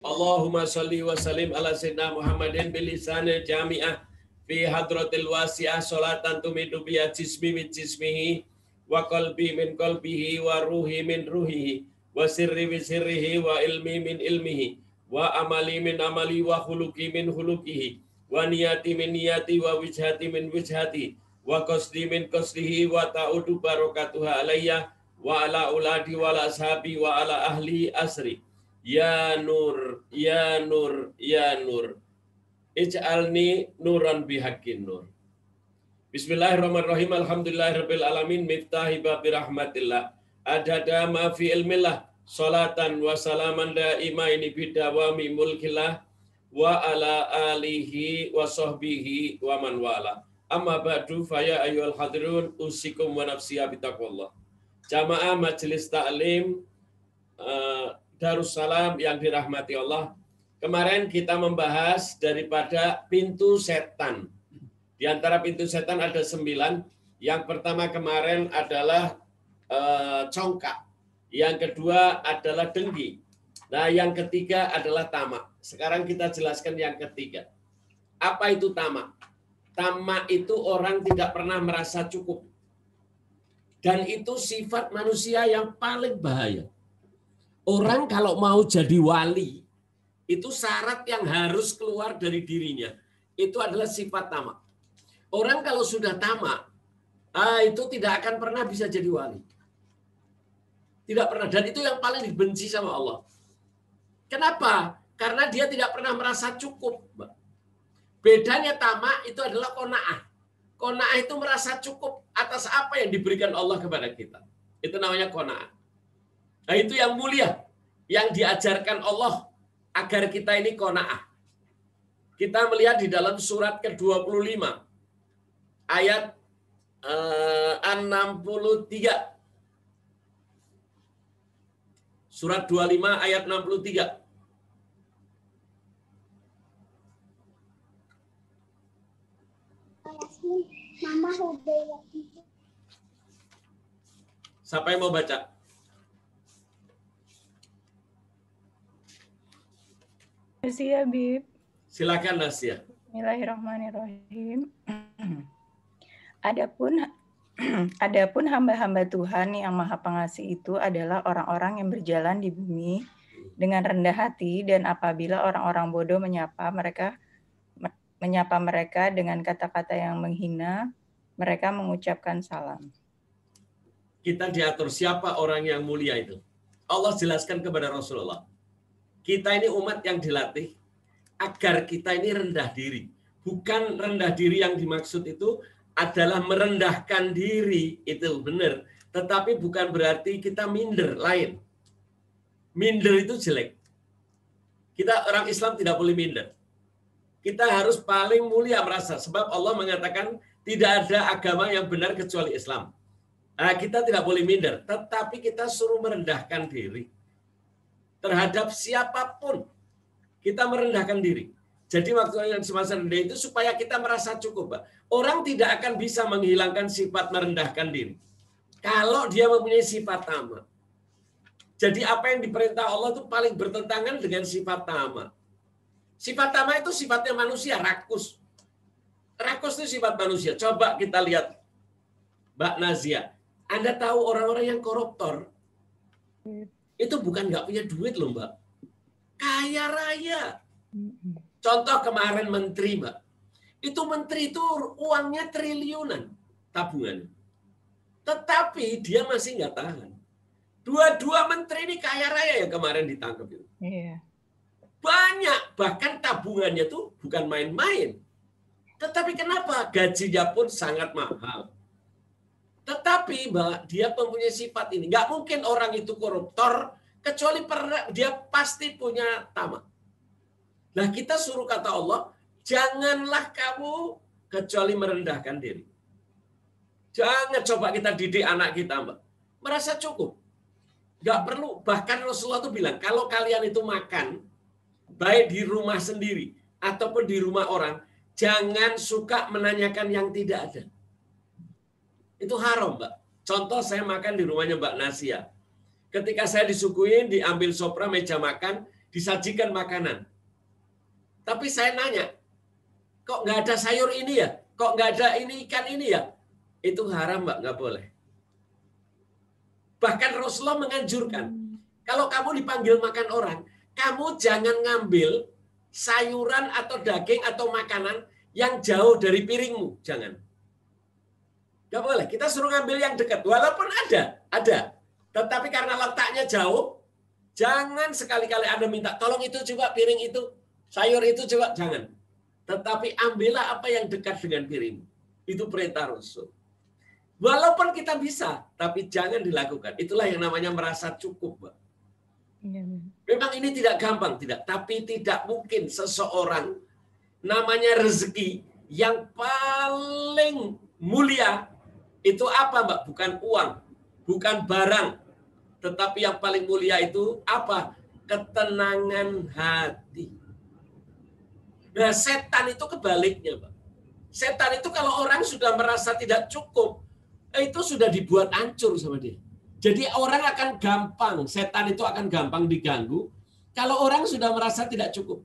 Allahumma sholli wa sallim ala sayyidina Muhammadin bilisanil jami'ah fi hadratil wasi'ah sholatan tumidu biha jismi min jismihi wa qalbi min qalbihi wa ruhi min ruhihi wa sirri min sirrihi wa ilmi min ilmihi wa amali min amali wa khuluqi min khuluqihi wa niyati min niyati wa wijhati min wijhati wa qasdi min qasdihi wa ta'udu barakatuha alayya wa ala uladi wa ala ashabi wa ala ahli asri ya nur ya nur ya nur ij'alni nuran bihaqqin nur. Bismillahirrahmanirrahim. Alhamdulillahirabbil alamin miftahi babi rahmatillah adada ma fi ilmillah salatan wa salaman daimaini bidawami mulkillah wa ala alihi wa sahbihi wa man wala. Amma ba'du fa ya ayyuhal hadirun usikum wa nafsi bitaqwallah. Jamaah majelis taklim Darussalam yang dirahmati Allah. Kemarin kita membahas daripada pintu setan. Di antara pintu setan ada 9. Yang pertama kemarin adalah congkak. Yang kedua adalah dengki. Nah, yang ketiga adalah tamak. Sekarang kita jelaskan yang ketiga. Apa itu tamak? Tamak itu orang tidak pernah merasa cukup. Dan itu sifat manusia yang paling bahaya. Orang kalau mau jadi wali, itu syarat yang harus keluar dari dirinya. Itu adalah sifat tamak. Orang kalau sudah tamak, itu tidak akan pernah bisa jadi wali. Tidak pernah. Dan itu yang paling dibenci sama Allah. Kenapa? Karena dia tidak pernah merasa cukup. Bedanya tamak itu adalah qanaah. Qanaah itu merasa cukup atas apa yang diberikan Allah kepada kita. Itu namanya qanaah. Nah, itu yang mulia, yang diajarkan Allah agar kita ini qanaah. Kita melihat di dalam surat ke-25 ayat 63. Surat 25 ayat 63. Siapa yang mau baca? Nasya, Bib. Silakan Nasya. Bismillahirrahmanirrahim. Adapun hamba-hamba Tuhan yang Maha Pengasih itu adalah orang-orang yang berjalan di bumi dengan rendah hati, dan apabila orang-orang bodoh menyapa mereka dengan kata-kata yang menghina, mereka mengucapkan salam. Kita diatur siapa orang yang mulia itu. Allah jelaskan kepada Rasulullah. Kita ini umat yang dilatih agar kita ini rendah diri. Bukan rendah diri yang dimaksud itu adalah merendahkan diri, itu benar. Tetapi bukan berarti kita minder, lain. Minder itu jelek. Kita orang Islam tidak boleh minder. Kita harus paling mulia merasa. Sebab Allah mengatakan tidak ada agama yang benar kecuali Islam. Nah, kita tidak boleh minder. Tetapi kita suruh merendahkan diri. Terhadap siapapun. Kita merendahkan diri. Jadi waktu yang semasa rendah itu supaya kita merasa cukup, Pak. Orang tidak akan bisa menghilangkan sifat merendahkan diri kalau dia mempunyai sifat tamak. Jadi apa yang diperintah Allah itu paling bertentangan dengan sifat tamak. Sifat tamak itu sifatnya manusia, rakus. Rakus itu sifat manusia. Coba kita lihat, Mbak Nazia. Anda tahu orang-orang yang koruptor itu bukan nggak punya duit loh, Mbak. Kaya raya. Contoh kemarin menteri, Mbak. Itu menteri itu uangnya triliunan tabungan. Tetapi dia masih nggak tahan. Dua-dua menteri ini kaya raya yang kemarin ditangkap itu. Iya. Banyak, bahkan tabungannya tuh bukan main-main. Tetapi kenapa? Gajinya pun sangat mahal. Tetapi Mbak, dia mempunyai sifat ini. Nggak mungkin orang itu koruptor, kecuali dia pasti punya tamak. Nah, kita suruh kata Allah, janganlah kamu kecuali merendahkan diri. Jangan coba kita didik anak kita, Mbak. Merasa cukup. Nggak perlu. Bahkan Rasulullah itu bilang, kalau kalian itu makan, baik di rumah sendiri ataupun di rumah orang, jangan suka menanyakan yang tidak ada. Itu haram, Mbak. Contoh saya makan di rumahnya Mbak Nasya. Ketika saya disuguhin, diambil sopra meja makan, disajikan makanan. Tapi saya nanya, kok nggak ada sayur ini ya? Kok nggak ada ini ikan ini ya? Itu haram, Mbak, nggak boleh. Bahkan Rasulullah menganjurkan, kalau kamu dipanggil makan orang, kamu jangan ngambil sayuran atau daging atau makanan yang jauh dari piringmu. Jangan. Nggak boleh. Kita suruh ngambil yang dekat. Walaupun ada. Tetapi karena letaknya jauh, jangan sekali-kali Anda minta, tolong itu coba piring itu, sayur itu coba. Jangan. Tetapi ambillah apa yang dekat dengan piringmu. Itu perintah Rasul. Walaupun kita bisa, tapi jangan dilakukan. Itulah yang namanya merasa cukup, Mbak. Memang ini tidak gampang, tidak. Tapi tidak mungkin seseorang namanya rezeki yang paling mulia itu apa, Mbak? Bukan uang, bukan barang. Tetapi yang paling mulia itu apa? Ketenangan hati. Nah, setan itu kebaliknya, Mbak. Setan itu kalau orang sudah merasa tidak cukup, itu sudah dibuat hancur sama dia. Jadi orang akan gampang, setan itu akan gampang diganggu kalau orang sudah merasa tidak cukup.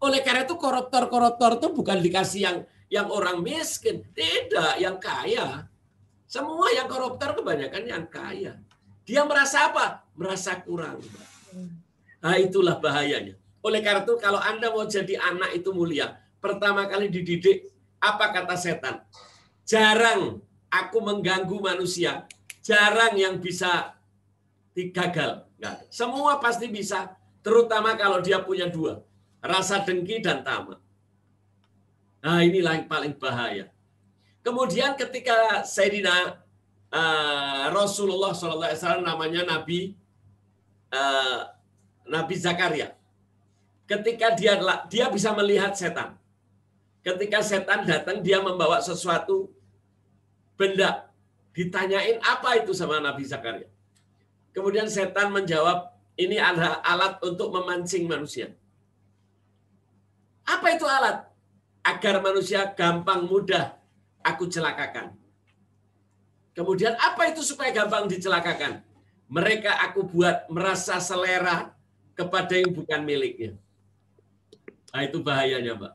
Oleh karena itu koruptor itu bukan dikasih yang orang miskin, tidak, yang kaya. Semua yang koruptor kebanyakan yang kaya. Dia merasa apa? Merasa kurang. Nah, itulah bahayanya. Oleh karena itu kalau Anda mau jadi anak itu mulia, pertama kali dididik, apa kata setan? Jarang aku mengganggu manusia, jarang yang bisa gagal. Nggak. Semua pasti bisa, terutama kalau dia punya dua, rasa dengki dan tamak. Nah, inilah yang paling bahaya. Kemudian ketika Sayyidina Rasulullah SAW, namanya Nabi Zakaria, ketika dia bisa melihat setan. Ketika setan datang, dia membawa sesuatu benda, ditanyain apa itu sama Nabi Zakaria. Kemudian setan menjawab, ini adalah alat untuk memancing manusia. Apa itu alat? Agar manusia gampang mudah aku celakakan. Kemudian apa itu supaya gampang dicelakakan? Mereka aku buat merasa selera kepada yang bukan miliknya. Nah, itu bahayanya, Mbak.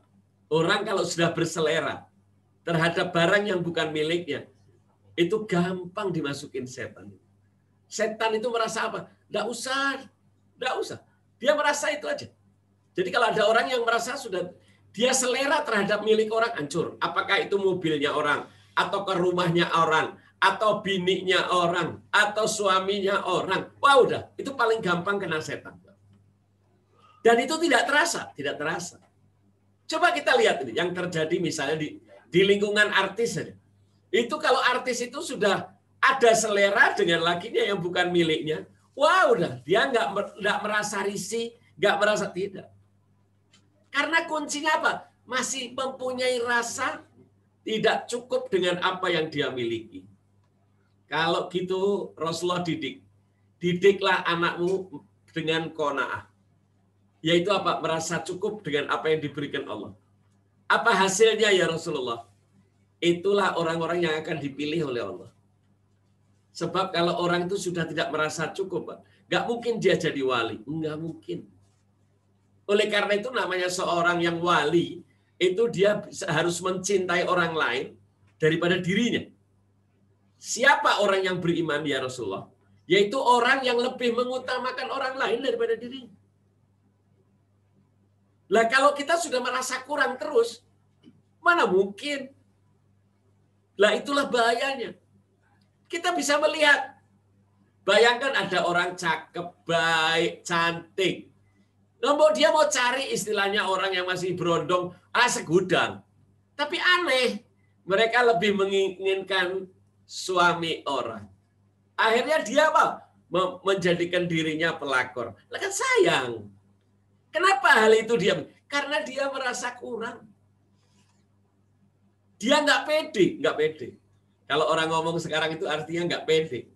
Orang kalau sudah berselera terhadap barang yang bukan miliknya, itu gampang dimasukin setan. Setan itu merasa apa? Nggak usah. Dia merasa itu aja. Jadi kalau ada orang yang merasa sudah dia selera terhadap milik orang, hancur. Apakah itu mobilnya orang, atau ke rumahnya orang, atau biniknya orang, atau suaminya orang. Wah, udah. Itu paling gampang kena setan. Dan itu tidak terasa. Coba kita lihat ini yang terjadi misalnya di lingkungan artis saja. Itu kalau artis itu sudah ada selera dengan lakinya yang bukan miliknya, wah udah, dia nggak merasa risih, nggak merasa tidak. Karena kuncinya apa? Masih mempunyai rasa tidak cukup dengan apa yang dia miliki. Kalau gitu Rasulullah didiklah anakmu dengan qanaah. Yaitu apa? Merasa cukup dengan apa yang diberikan Allah. Apa hasilnya ya Rasulullah? Itulah orang-orang yang akan dipilih oleh Allah. Sebab kalau orang itu sudah tidak merasa cukup, nggak mungkin dia jadi wali. Nggak mungkin. Oleh karena itu namanya seorang yang wali, itu dia harus mencintai orang lain daripada dirinya. Siapa orang yang beriman ya Rasulullah? Yaitu orang yang lebih mengutamakan orang lain daripada dirinya. Lah kalau kita sudah merasa kurang terus, mana mungkin? Lah itulah bahayanya. Kita bisa melihat, bayangkan ada orang cakep, baik, cantik. Lombok dia mau cari istilahnya orang yang masih berondong, segudang. Tapi aneh, mereka lebih menginginkan suami orang. Akhirnya dia apa? Menjadikan dirinya pelakor. Lah kan sayang. Kenapa hal itu dia? Karena dia merasa kurang. Dia nggak pede. Kalau orang ngomong sekarang itu artinya nggak pede.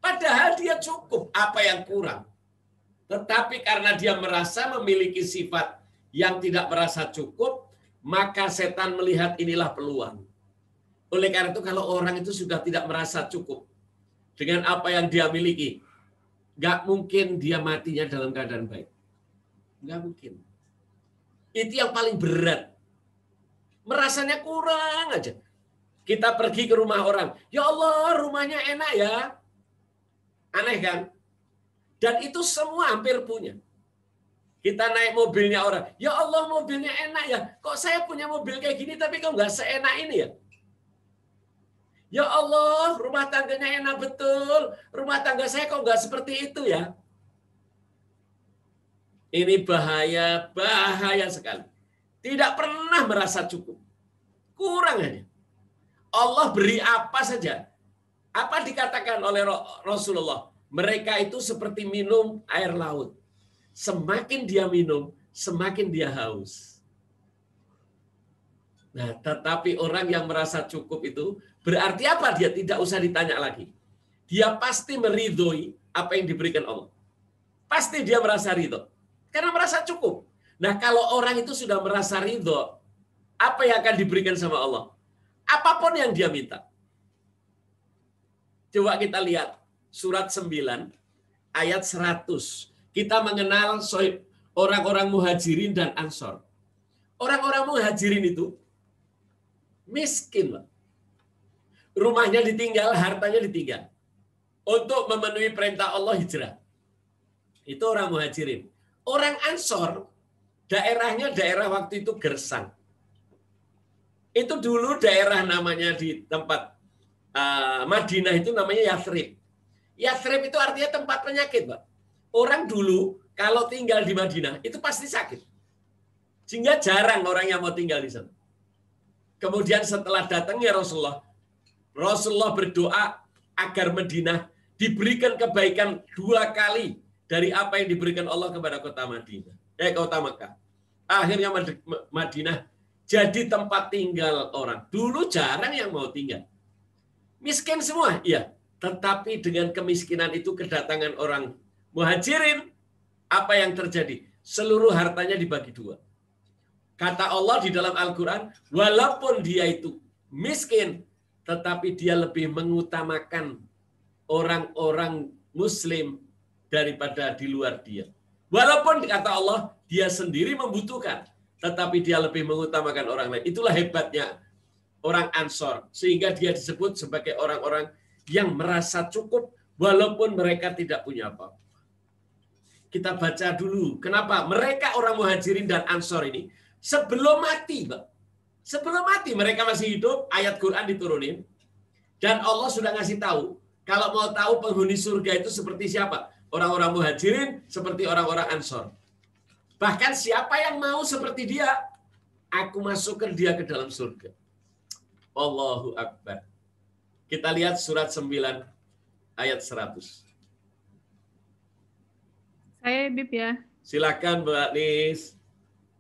Padahal dia cukup, apa yang kurang. Tetapi karena dia merasa memiliki sifat yang tidak merasa cukup, maka setan melihat inilah peluang. Oleh karena itu kalau orang itu sudah tidak merasa cukup dengan apa yang dia miliki, nggak mungkin dia matinya dalam keadaan baik. Nggak mungkin. Itu yang paling berat. Merasanya kurang aja. Kita pergi ke rumah orang. Ya Allah, rumahnya enak ya. Aneh kan? Dan itu semua hampir punya. Kita naik mobilnya orang. Ya Allah, mobilnya enak ya. Kok saya punya mobil kayak gini tapi kok nggak seenak ini ya? Ya Allah, rumah tangganya enak betul. Rumah tangga saya kok nggak seperti itu ya? Ini bahaya, bahaya sekali. Tidak pernah merasa cukup. Kurang aja. Allah beri apa saja. Apa dikatakan oleh Rasulullah? Mereka itu seperti minum air laut. Semakin dia minum, semakin dia haus. Nah, tetapi orang yang merasa cukup itu berarti apa? Dia tidak usah ditanya lagi. Dia pasti meridhoi apa yang diberikan Allah. Pasti dia merasa ridho. Karena merasa cukup. Nah, kalau orang itu sudah merasa ridho, apa yang akan diberikan sama Allah? Apapun yang dia minta. Coba kita lihat surat 9 ayat 100. Kita mengenal orang-orang muhajirin dan ansor. Orang-orang muhajirin itu miskin, Pak. Rumahnya ditinggal, hartanya ditinggal. Untuk memenuhi perintah Allah hijrah. Itu orang muhajirin. Orang ansor, daerahnya daerah waktu itu Gersang. Itu dulu daerah namanya di tempat Madinah itu namanya Yathrib. Yathrib itu artinya tempat penyakit, Pak. Orang dulu kalau tinggal di Madinah itu pasti sakit. Sehingga jarang orang yang mau tinggal di sana. Kemudian setelah datangnya Rasulullah berdoa agar Madinah diberikan kebaikan 2 kali dari apa yang diberikan Allah kepada kota Madinah. Kota Makkah. Akhirnya Madinah jadi tempat tinggal orang. Dulu jarang yang mau tinggal. Miskin semua, iya. Tetapi dengan kemiskinan itu kedatangan orang muhajirin, apa yang terjadi? Seluruh hartanya dibagi 2. Kata Allah di dalam Al-Quran, walaupun dia itu miskin, tetapi dia lebih mengutamakan orang-orang Muslim daripada di luar dia. Walaupun kata Allah, dia sendiri membutuhkan, tetapi dia lebih mengutamakan orang lain. Itulah hebatnya orang Ansor. Sehingga dia disebut sebagai orang-orang yang merasa cukup walaupun mereka tidak punya apa-apa. Kita baca dulu. Kenapa? Mereka orang muhajirin dan Ansor ini sebelum mati, Pak. Sebelum mati mereka masih hidup, ayat Quran diturunin. Dan Allah sudah ngasih tahu, kalau mau tahu penghuni surga itu seperti siapa? Orang-orang muhajirin seperti orang-orang Ansor. Bahkan siapa yang mau seperti dia, aku masukkan dia ke dalam surga. Allahu Akbar. Kita lihat surat 9 ayat 100. Saya Bib ya. Silakan Mbak Nis.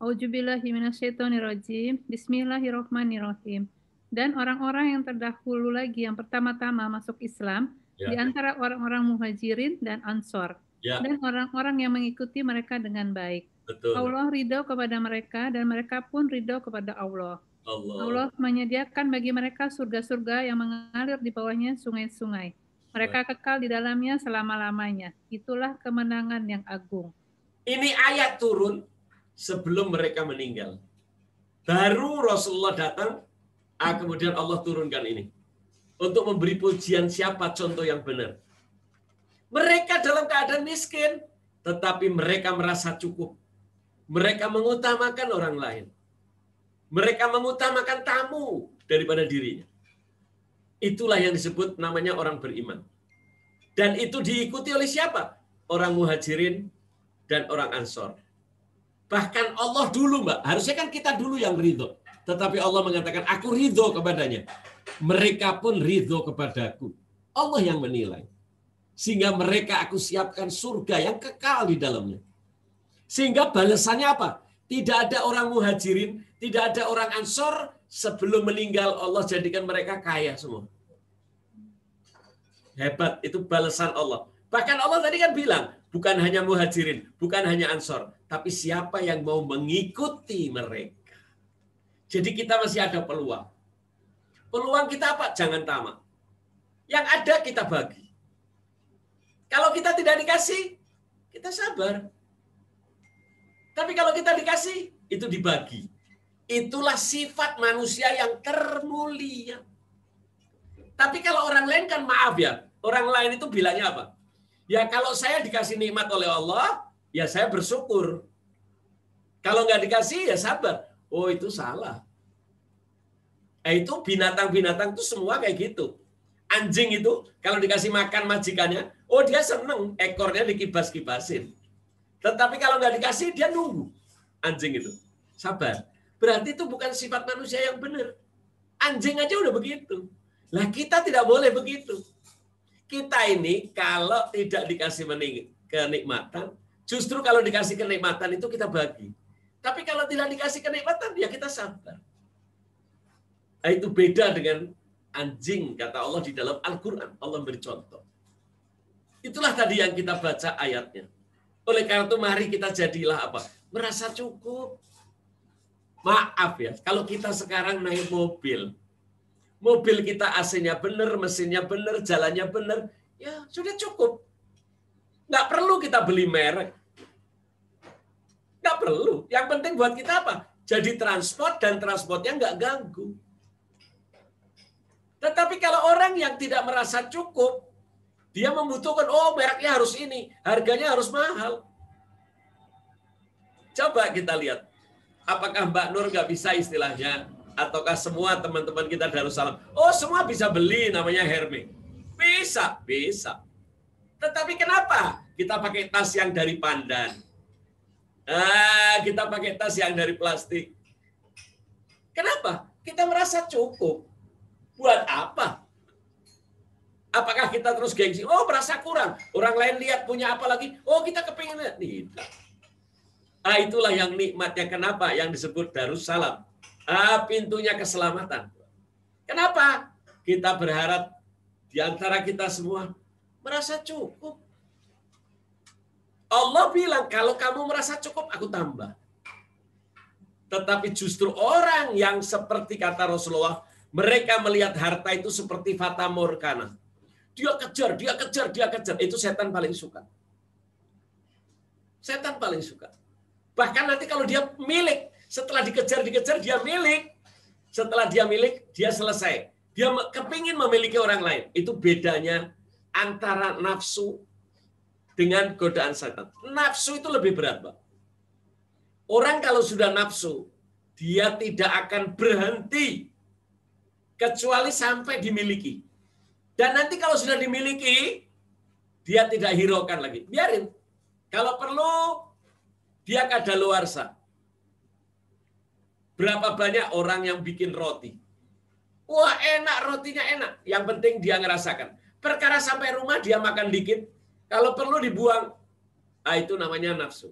Auzubillahi minasyaitonirrajim. Bismillahirrahmanirrahim. Dan orang-orang yang terdahulu lagi yang pertama-tama masuk Islam di antara orang-orang muhajirin dan ansor. Dan orang-orang yang mengikuti mereka dengan baik. Betul. Allah ridho kepada mereka dan mereka pun ridho kepada Allah. Allah menyediakan bagi mereka surga-surga yang mengalir di bawahnya sungai-sungai. Mereka kekal di dalamnya selama-lamanya. Itulah kemenangan yang agung. Ini ayat turun sebelum mereka meninggal. Baru Rasulullah datang, kemudian Allah turunkan ini. Untuk memberi pujian siapa contoh yang benar. Mereka dalam keadaan miskin, tetapi mereka merasa cukup. Mereka mengutamakan orang lain. Mereka mengutamakan tamu daripada dirinya. Itulah yang disebut namanya orang beriman. Dan itu diikuti oleh siapa? Orang muhajirin dan orang ansor. Bahkan Allah dulu, Mbak. Harusnya kan kita dulu yang ridho. Tetapi Allah mengatakan, aku ridho kepadanya. Mereka pun ridho kepadaku. Allah yang menilai. Sehingga mereka aku siapkan surga yang kekal di dalamnya. Sehingga balasannya apa? Tidak ada orang muhajirin, tidak ada orang ansor, sebelum meninggal Allah jadikan mereka kaya semua. Hebat, itu balasan Allah. Bahkan Allah tadi kan bilang, bukan hanya muhajirin, bukan hanya ansor, tapi siapa yang mau mengikuti mereka. Jadi kita masih ada peluang. Peluang kita apa? Jangan tamak. Yang ada kita bagi. Kalau kita tidak dikasih, kita sabar. Tapi kalau kita dikasih, itu dibagi. Itulah sifat manusia yang termulia. Tapi kalau orang lain kan maaf ya, orang lain itu bilangnya apa? Ya kalau saya dikasih nikmat oleh Allah, ya saya bersyukur. Kalau nggak dikasih, ya sabar. Oh itu salah. Itu binatang-binatang itu semua kayak gitu. Anjing itu kalau dikasih makan majikannya, oh dia seneng, ekornya dikibas-kibasin. Tetapi kalau nggak dikasih, dia nunggu. Anjing itu sabar. Berarti itu bukan sifat manusia yang benar. Anjing aja udah begitu. Lah kita tidak boleh begitu. Kita ini kalau tidak dikasih kenikmatan, justru kalau dikasih kenikmatan itu kita bagi. Tapi kalau tidak dikasih kenikmatan, ya kita sabar. Nah, itu beda dengan anjing, kata Allah di dalam Al-Quran. Allah beri contoh. Itulah tadi yang kita baca ayatnya. Oleh karena itu mari kita jadilah apa? Merasa cukup. Maaf ya, kalau kita sekarang naik mobil kita AC-nya benar, mesinnya benar, jalannya benar, ya sudah cukup. Nggak perlu kita beli merek. Nggak perlu. Yang penting buat kita apa? Jadi transport dan transportnya nggak ganggu. Tetapi kalau orang yang tidak merasa cukup, dia membutuhkan, oh mereknya harus ini, harganya harus mahal. Coba kita lihat, apakah Mbak Nur nggak bisa istilahnya, ataukah semua teman-teman kita Darussalam, oh semua bisa beli namanya Hermes. Bisa, bisa. Tetapi kenapa kita pakai tas yang dari pandan? Kita pakai tas yang dari plastik. Kenapa? Kita merasa cukup. Buat apa? Apakah kita terus gengsi? Oh, merasa kurang. Orang lain lihat punya apa lagi? Oh, kita kepingin. Tidak. Itulah yang nikmatnya. Kenapa? Yang disebut Darussalam. Pintunya keselamatan. Kenapa? Kita berharap di antara kita semua merasa cukup. Allah bilang, kalau kamu merasa cukup, aku tambah. Tetapi justru orang yang seperti kata Rasulullah, mereka melihat harta itu seperti fata morgana. Dia kejar, dia kejar, dia kejar. Itu setan paling suka. Setan paling suka. Bahkan nanti kalau dia milik, setelah dikejar-dikejar, dia milik. Setelah dia milik, dia selesai. Dia kepingin memiliki orang lain. Itu bedanya antara nafsu dengan godaan setan. Nafsu itu lebih berat, Pak. Orang kalau sudah nafsu, dia tidak akan berhenti kecuali sampai dimiliki. Dan nanti kalau sudah dimiliki, dia tidak hiraukan lagi. Biarin. Kalau perlu, dia kadaluarsa. Berapa banyak orang yang bikin roti? Wah, enak, rotinya enak. Yang penting dia ngerasakan. Perkara sampai rumah, dia makan dikit. Kalau perlu dibuang. Itu namanya nafsu.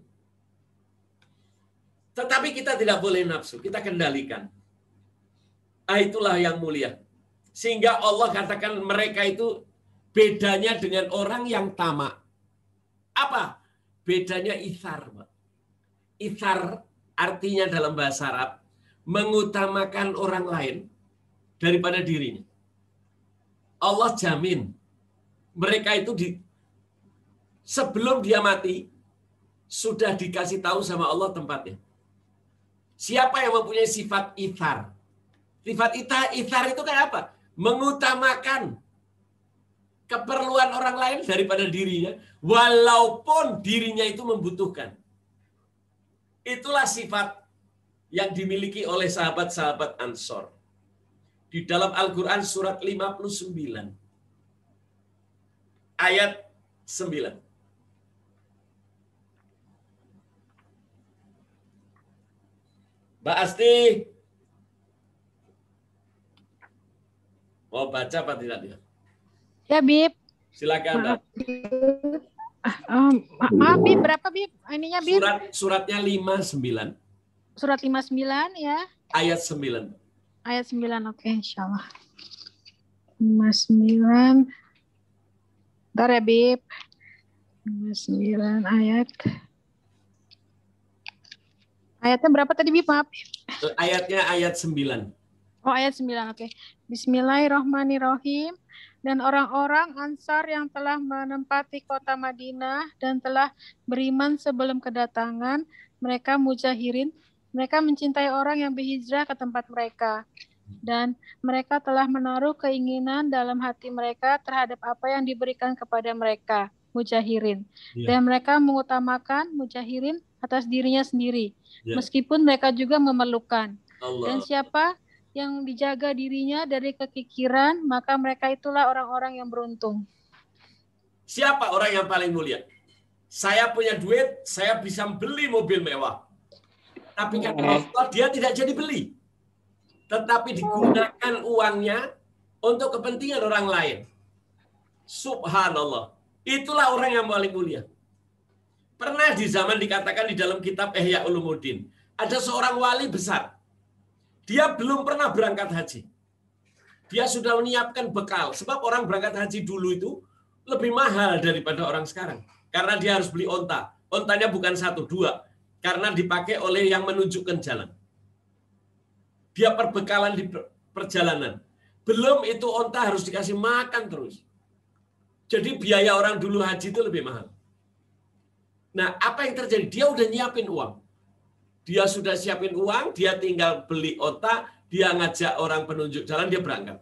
Tetapi kita tidak boleh nafsu. Kita kendalikan. Itulah yang mulia. Sehingga Allah katakan mereka itu bedanya dengan orang yang tamak. Apa? Bedanya ithar. Ithar artinya dalam bahasa Arab, mengutamakan orang lain daripada dirinya. Allah jamin. Mereka itu sebelum dia mati, sudah dikasih tahu sama Allah tempatnya. Siapa yang mempunyai sifat ithar? Sifat ithar itu kayak apa? Mengutamakan keperluan orang lain daripada dirinya, walaupun dirinya itu membutuhkan. Itulah sifat yang dimiliki oleh sahabat-sahabat Ansor. Di dalam Al-Quran surat 59, ayat 9. Mbak Asti, mau baca apa tidak dia? Ya, Bib. Silakan, Mbak. Maaf, Bib. Berapa, Bib? Ininya, Bib? Suratnya 59. Surat 59, ya. Ayat 9. Ayat 9, oke, insyaallah. 59. Bentar ya, Bib. 59 ayat. Ayatnya berapa tadi, Bib? Maaf. Ayatnya ayat 9. Oh, ayat 9, oke. Bismillahirrahmanirrahim. Dan orang-orang Ansar yang telah menempati kota Madinah dan telah beriman sebelum kedatangan mereka mujahirin, mereka mencintai orang yang berhijrah ke tempat mereka. Dan mereka telah menaruh keinginan dalam hati mereka terhadap apa yang diberikan kepada mereka, mujahirin. Dan mereka mengutamakan mujahirin atas dirinya sendiri, meskipun mereka juga memerlukan. Dan siapa yang dijaga dirinya dari kekikiran, maka mereka itulah orang-orang yang beruntung. Siapa orang yang paling mulia? Saya punya duit, saya bisa beli mobil mewah. Tapi kata Rasulullah, dia tidak jadi beli. Tetapi digunakan uangnya untuk kepentingan orang lain. Subhanallah. Itulah orang yang paling mulia. Pernah di zaman dikatakan di dalam kitab Ihya Ulumuddin, ada seorang wali besar. Dia belum pernah berangkat haji. Dia sudah menyiapkan bekal. Sebab orang berangkat haji dulu itu lebih mahal daripada orang sekarang. Karena dia harus beli onta. Ontanya bukan 1, 2. Karena dipakai oleh yang menunjukkan jalan. Dia perbekalan di perjalanan. Belum itu onta harus dikasih makan terus. Jadi biaya orang dulu haji itu lebih mahal. Nah, apa yang terjadi? Dia udah nyiapin uang. Dia sudah siapin uang, dia tinggal beli onta, dia ngajak orang penunjuk jalan, dia berangkat.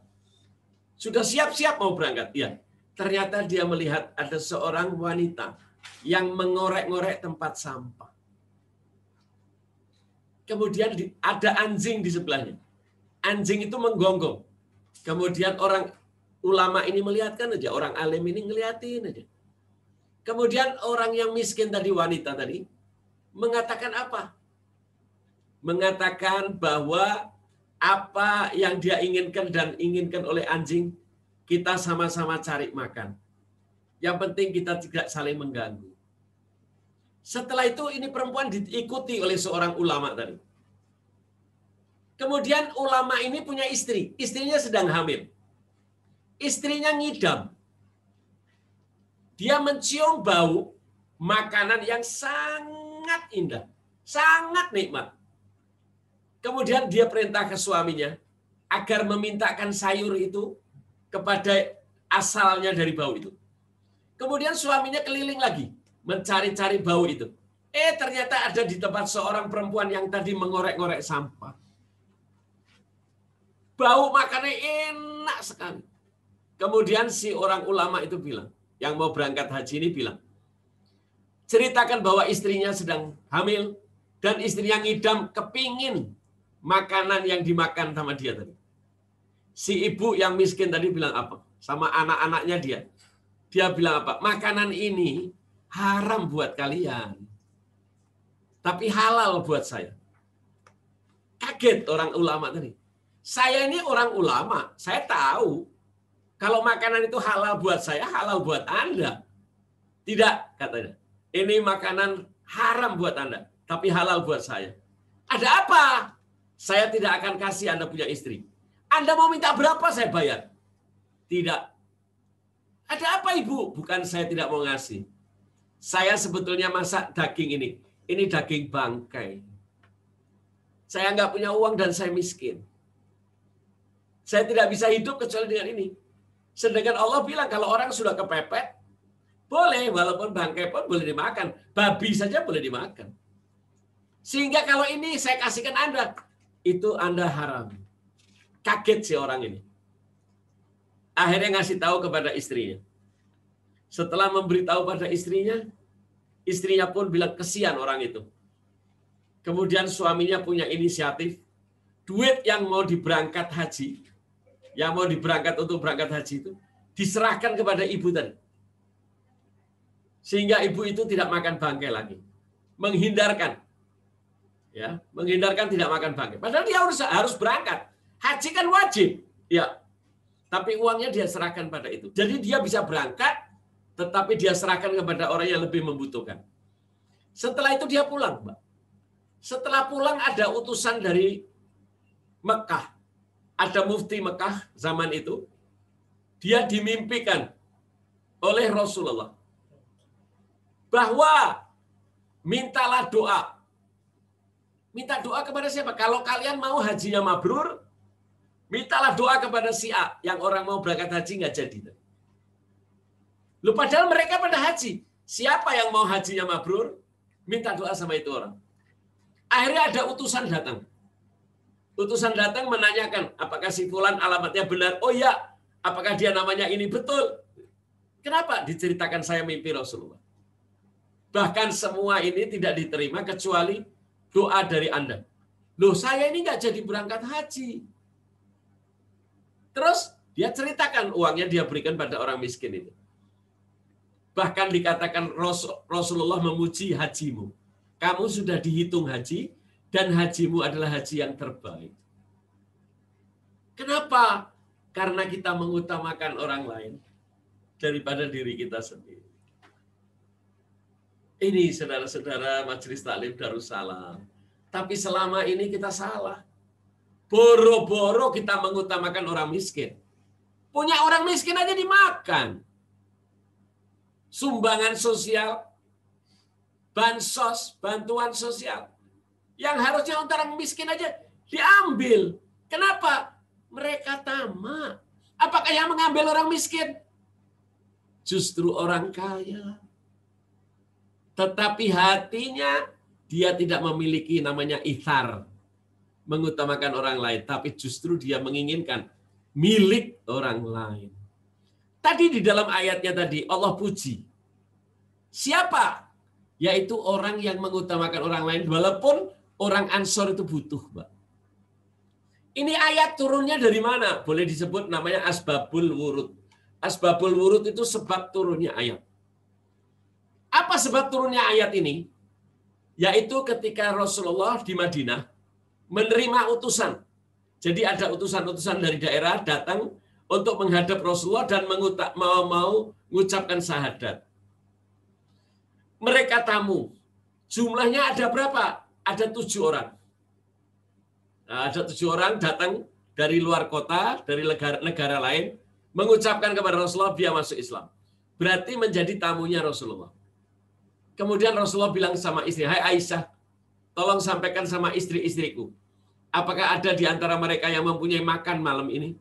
Sudah siap-siap mau berangkat. Ya, ternyata dia melihat ada seorang wanita yang mengorek-ngorek tempat sampah. Kemudian ada anjing di sebelahnya. Anjing itu menggonggong. Kemudian orang ulama ini melihatkan aja, orang alim ini ngeliatin aja. Kemudian orang yang miskin tadi, wanita tadi, mengatakan apa? Mengatakan bahwa apa yang dia inginkan dan inginkan oleh anjing, kita sama-sama cari makan. Yang penting kita tidak saling mengganggu. Setelah itu ini perempuan diikuti oleh seorang ulama tadi. Kemudian ulama ini punya istri. Istrinya sedang hamil. Istrinya ngidam. Dia mencium bau makanan yang sangat indah. Sangat nikmat. Kemudian dia perintah ke suaminya agar memintakan sayur itu kepada asalnya dari bau itu. Kemudian suaminya keliling lagi. Mencari-cari bau itu. Ternyata ada di tempat seorang perempuan yang tadi mengorek-ngorek sampah. Bau makannya enak sekali. Kemudian si orang ulama itu bilang, yang mau berangkat haji ini bilang, ceritakan bahwa istrinya sedang hamil, dan istrinya ngidam kepingin makanan yang dimakan sama dia tadi. Si ibu yang miskin tadi bilang apa? Sama anak-anaknya dia. Dia bilang apa? Makanan ini haram buat kalian, tapi halal buat saya. Kaget orang ulama tadi. Saya ini orang ulama, saya tahu kalau makanan itu halal buat saya, halal buat Anda. Tidak, katanya. Ini makanan haram buat Anda, tapi halal buat saya. Ada apa? Saya tidak akan kasih Anda punya istri. Anda mau minta berapa saya bayar? Tidak. Ada apa ibu? Bukan saya tidak mau ngasih. Saya sebetulnya masak daging ini. Ini daging bangkai. Saya nggak punya uang dan saya miskin. Saya tidak bisa hidup kecuali dengan ini. Sedangkan Allah bilang kalau orang sudah kepepet, boleh, walaupun bangkai pun boleh dimakan. Babi saja boleh dimakan. Sehingga kalau ini saya kasihkan Anda, itu Anda haram. Kaget si orang ini. Akhirnya ngasih tahu kepada istrinya. Setelah memberitahu pada istrinya pun bilang kesian orang itu. Kemudian suaminya punya inisiatif, duit yang mau diberangkat haji, yang mau diberangkat untuk berangkat haji itu, diserahkan kepada ibu tadi. Sehingga ibu itu tidak makan bangkai lagi. Menghindarkan. Ya, menghindarkan tidak makan bangkai. Padahal dia harus berangkat. Haji kan wajib. Ya. Tapi uangnya dia serahkan pada itu. Jadi dia bisa berangkat, tetapi dia serahkan kepada orang yang lebih membutuhkan. Setelah itu dia pulang, Mbak. Setelah pulang ada utusan dari Mekah. Ada mufti Mekah zaman itu. Dia dimimpikan oleh Rasulullah. Bahwa mintalah doa. Minta doa kepada siapa? Kalau kalian mau hajinya mabrur, mintalah doa kepada si A. Yang orang mau berangkat haji nggak jadi. Loh, padahal mereka pada haji. Siapa yang mau hajinya mabrur? Minta doa sama itu orang. Akhirnya ada utusan datang. Utusan datang menanyakan, apakah si fulan alamatnya benar? Oh iya, apakah dia namanya ini? Betul. Kenapa? Diceritakan saya mimpi Rasulullah. Bahkan semua ini tidak diterima kecuali doa dari Anda. Loh, saya ini nggak jadi berangkat haji. Terus dia ceritakan uangnya dia berikan pada orang miskin itu. Bahkan dikatakan Rasulullah memuji hajimu. Kamu sudah dihitung haji dan hajimu adalah haji yang terbaik. Kenapa? Karena kita mengutamakan orang lain daripada diri kita sendiri. Ini saudara-saudara Majelis Taklim Darussalam. Tapi selama ini kita salah. Boro-boro kita mengutamakan orang miskin. Punya orang miskin aja dimakan. Sumbangan sosial, bansos, bantuan sosial. Yang harusnya untuk orang miskin aja diambil. Kenapa? Mereka tamak. Apakah yang mengambil orang miskin? Justru orang kaya. Tetapi hatinya dia tidak memiliki namanya ithar. Mengutamakan orang lain. Tapi justru dia menginginkan milik orang lain. Tadi di dalam ayatnya tadi Allah puji. Siapa? Yaitu orang yang mengutamakan orang lain walaupun orang Ansor itu butuh, Mbak. Ini ayat turunnya dari mana? Boleh disebut namanya asbabul wurud. Asbabul wurud itu sebab turunnya ayat. Apa sebab turunnya ayat ini? Yaitu ketika Rasulullah di Madinah menerima utusan. Jadi ada utusan-utusan dari daerah datang untuk menghadap Rasulullah dan mau mengucapkan syahadat. Mereka tamu. Jumlahnya ada berapa? Ada 7 orang. Nah, ada 7 orang datang dari luar kota, dari negara lain, mengucapkan kepada Rasulullah dia masuk Islam. Berarti menjadi tamunya Rasulullah. Kemudian Rasulullah bilang sama istri, hai Aisyah, tolong sampaikan sama istri-istriku. Apakah ada di antara mereka yang mempunyai makan malam ini?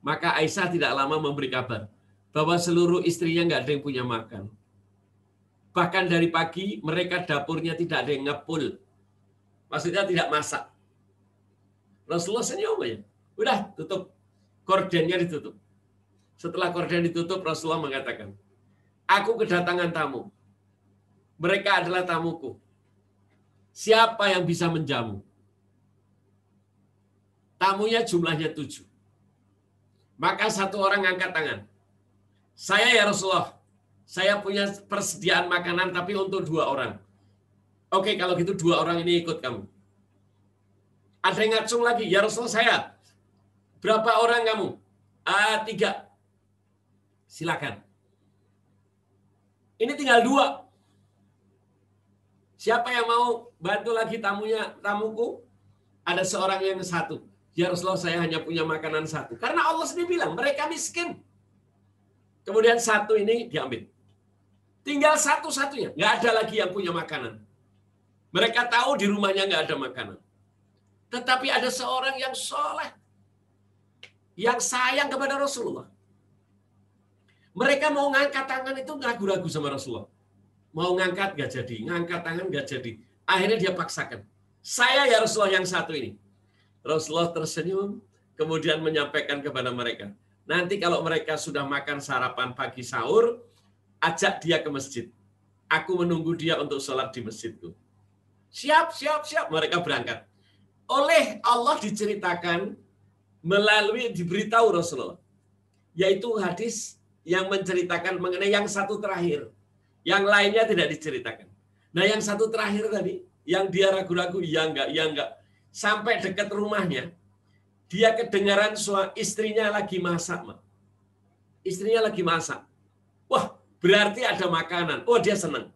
Maka Aisyah tidak lama memberi kabar bahwa seluruh istrinya nggak ada yang punya makan. Bahkan dari pagi mereka dapurnya tidak ada yang ngepul. Maksudnya tidak masak. Rasulullah senyum aja. Udah tutup. Kordennya ditutup. Setelah korden ditutup Rasulullah mengatakan, aku kedatangan tamu. Mereka adalah tamuku. Siapa yang bisa menjamu? Tamunya jumlahnya 7. Maka satu orang angkat tangan. Saya ya Rasulullah. Saya punya persediaan makanan tapi untuk 2 orang. Oke, kalau gitu 2 orang ini ikut kamu. Ada yang ngacung lagi. Ya Rasulullah saya. Berapa orang kamu? 3. Silakan. Ini tinggal 2. Siapa yang mau bantu lagi tamuku? Ada seorang yang 1. Ya Rasulullah saya hanya punya makanan 1. Karena Allah sendiri bilang mereka miskin. Kemudian 1 ini diambil. Tinggal satu-satunya. Nggak ada lagi yang punya makanan. Mereka tahu di rumahnya nggak ada makanan. Tetapi ada seorang yang soleh. Yang sayang kepada Rasulullah. Mereka mau ngangkat tangan itu ragu-ragu sama Rasulullah. Mau ngangkat nggak jadi. Ngangkat tangan nggak jadi. Akhirnya dia paksakan. Saya ya Rasulullah yang 1 ini. Rasulullah tersenyum. Kemudian menyampaikan kepada mereka. Nanti kalau mereka sudah makan sarapan pagi sahur, ajak dia ke masjid. Aku menunggu dia untuk sholat di masjidku. Siap. Mereka berangkat. Oleh Allah diceritakan melalui diberitahu Rasulullah. Yaitu hadis yang menceritakan mengenai yang 1 terakhir. Yang lainnya tidak diceritakan. Nah yang 1 terakhir tadi, yang dia ragu-ragu, ya enggak. Sampai dekat rumahnya, dia kedengaran istrinya lagi masak. Istrinya lagi masak. Wah, berarti ada makanan. Oh, dia senang.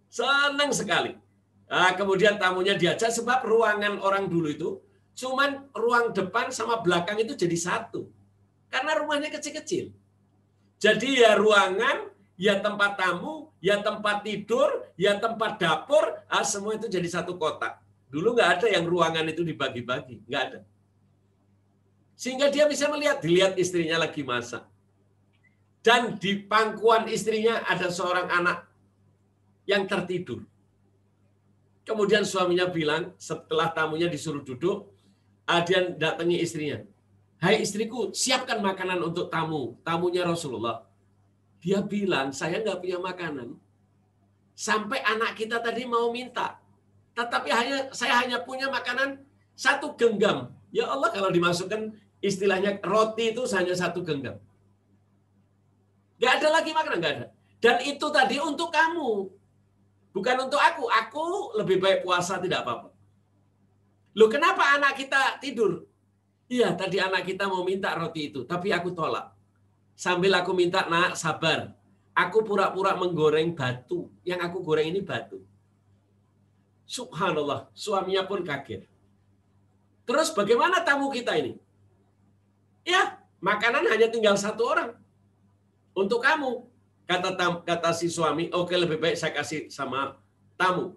Senang sekali. Nah, kemudian tamunya diajak sebab ruangan orang dulu itu cuman ruang depan sama belakang itu jadi 1. Karena rumahnya kecil-kecil. Jadi ya ruangan, ya tempat tamu, ya tempat tidur, ya tempat dapur, semua itu jadi 1 kotak. Dulu nggak ada yang ruangan itu dibagi-bagi. Nggak ada. Sehingga dia bisa dilihat istrinya lagi masak. Dan di pangkuan istrinya ada seorang anak yang tertidur. Kemudian suaminya bilang, setelah tamunya disuruh duduk, dia datangi istrinya. Hai istriku, siapkan makanan untuk tamunya Rasulullah. Dia bilang, saya nggak punya makanan. Sampai anak kita tadi mau minta. Tetapi saya hanya punya makanan 1 genggam. Ya Allah, kalau dimasukkan istilahnya roti itu hanya 1 genggam. Nggak ada lagi makanan, nggak ada. Dan itu tadi untuk kamu. Bukan untuk aku. Aku lebih baik puasa, tidak apa-apa. Loh, kenapa anak kita tidur? Iya, tadi anak kita mau minta roti itu, tapi aku tolak. Sambil aku minta, nak, sabar. Aku pura-pura menggoreng batu. Yang aku goreng ini batu. Subhanallah, suaminya pun kaget. Terus bagaimana tamu kita ini? Ya, makanan hanya tinggal 1 orang. Untuk kamu. Kata si suami, oke, lebih baik saya kasih sama tamu.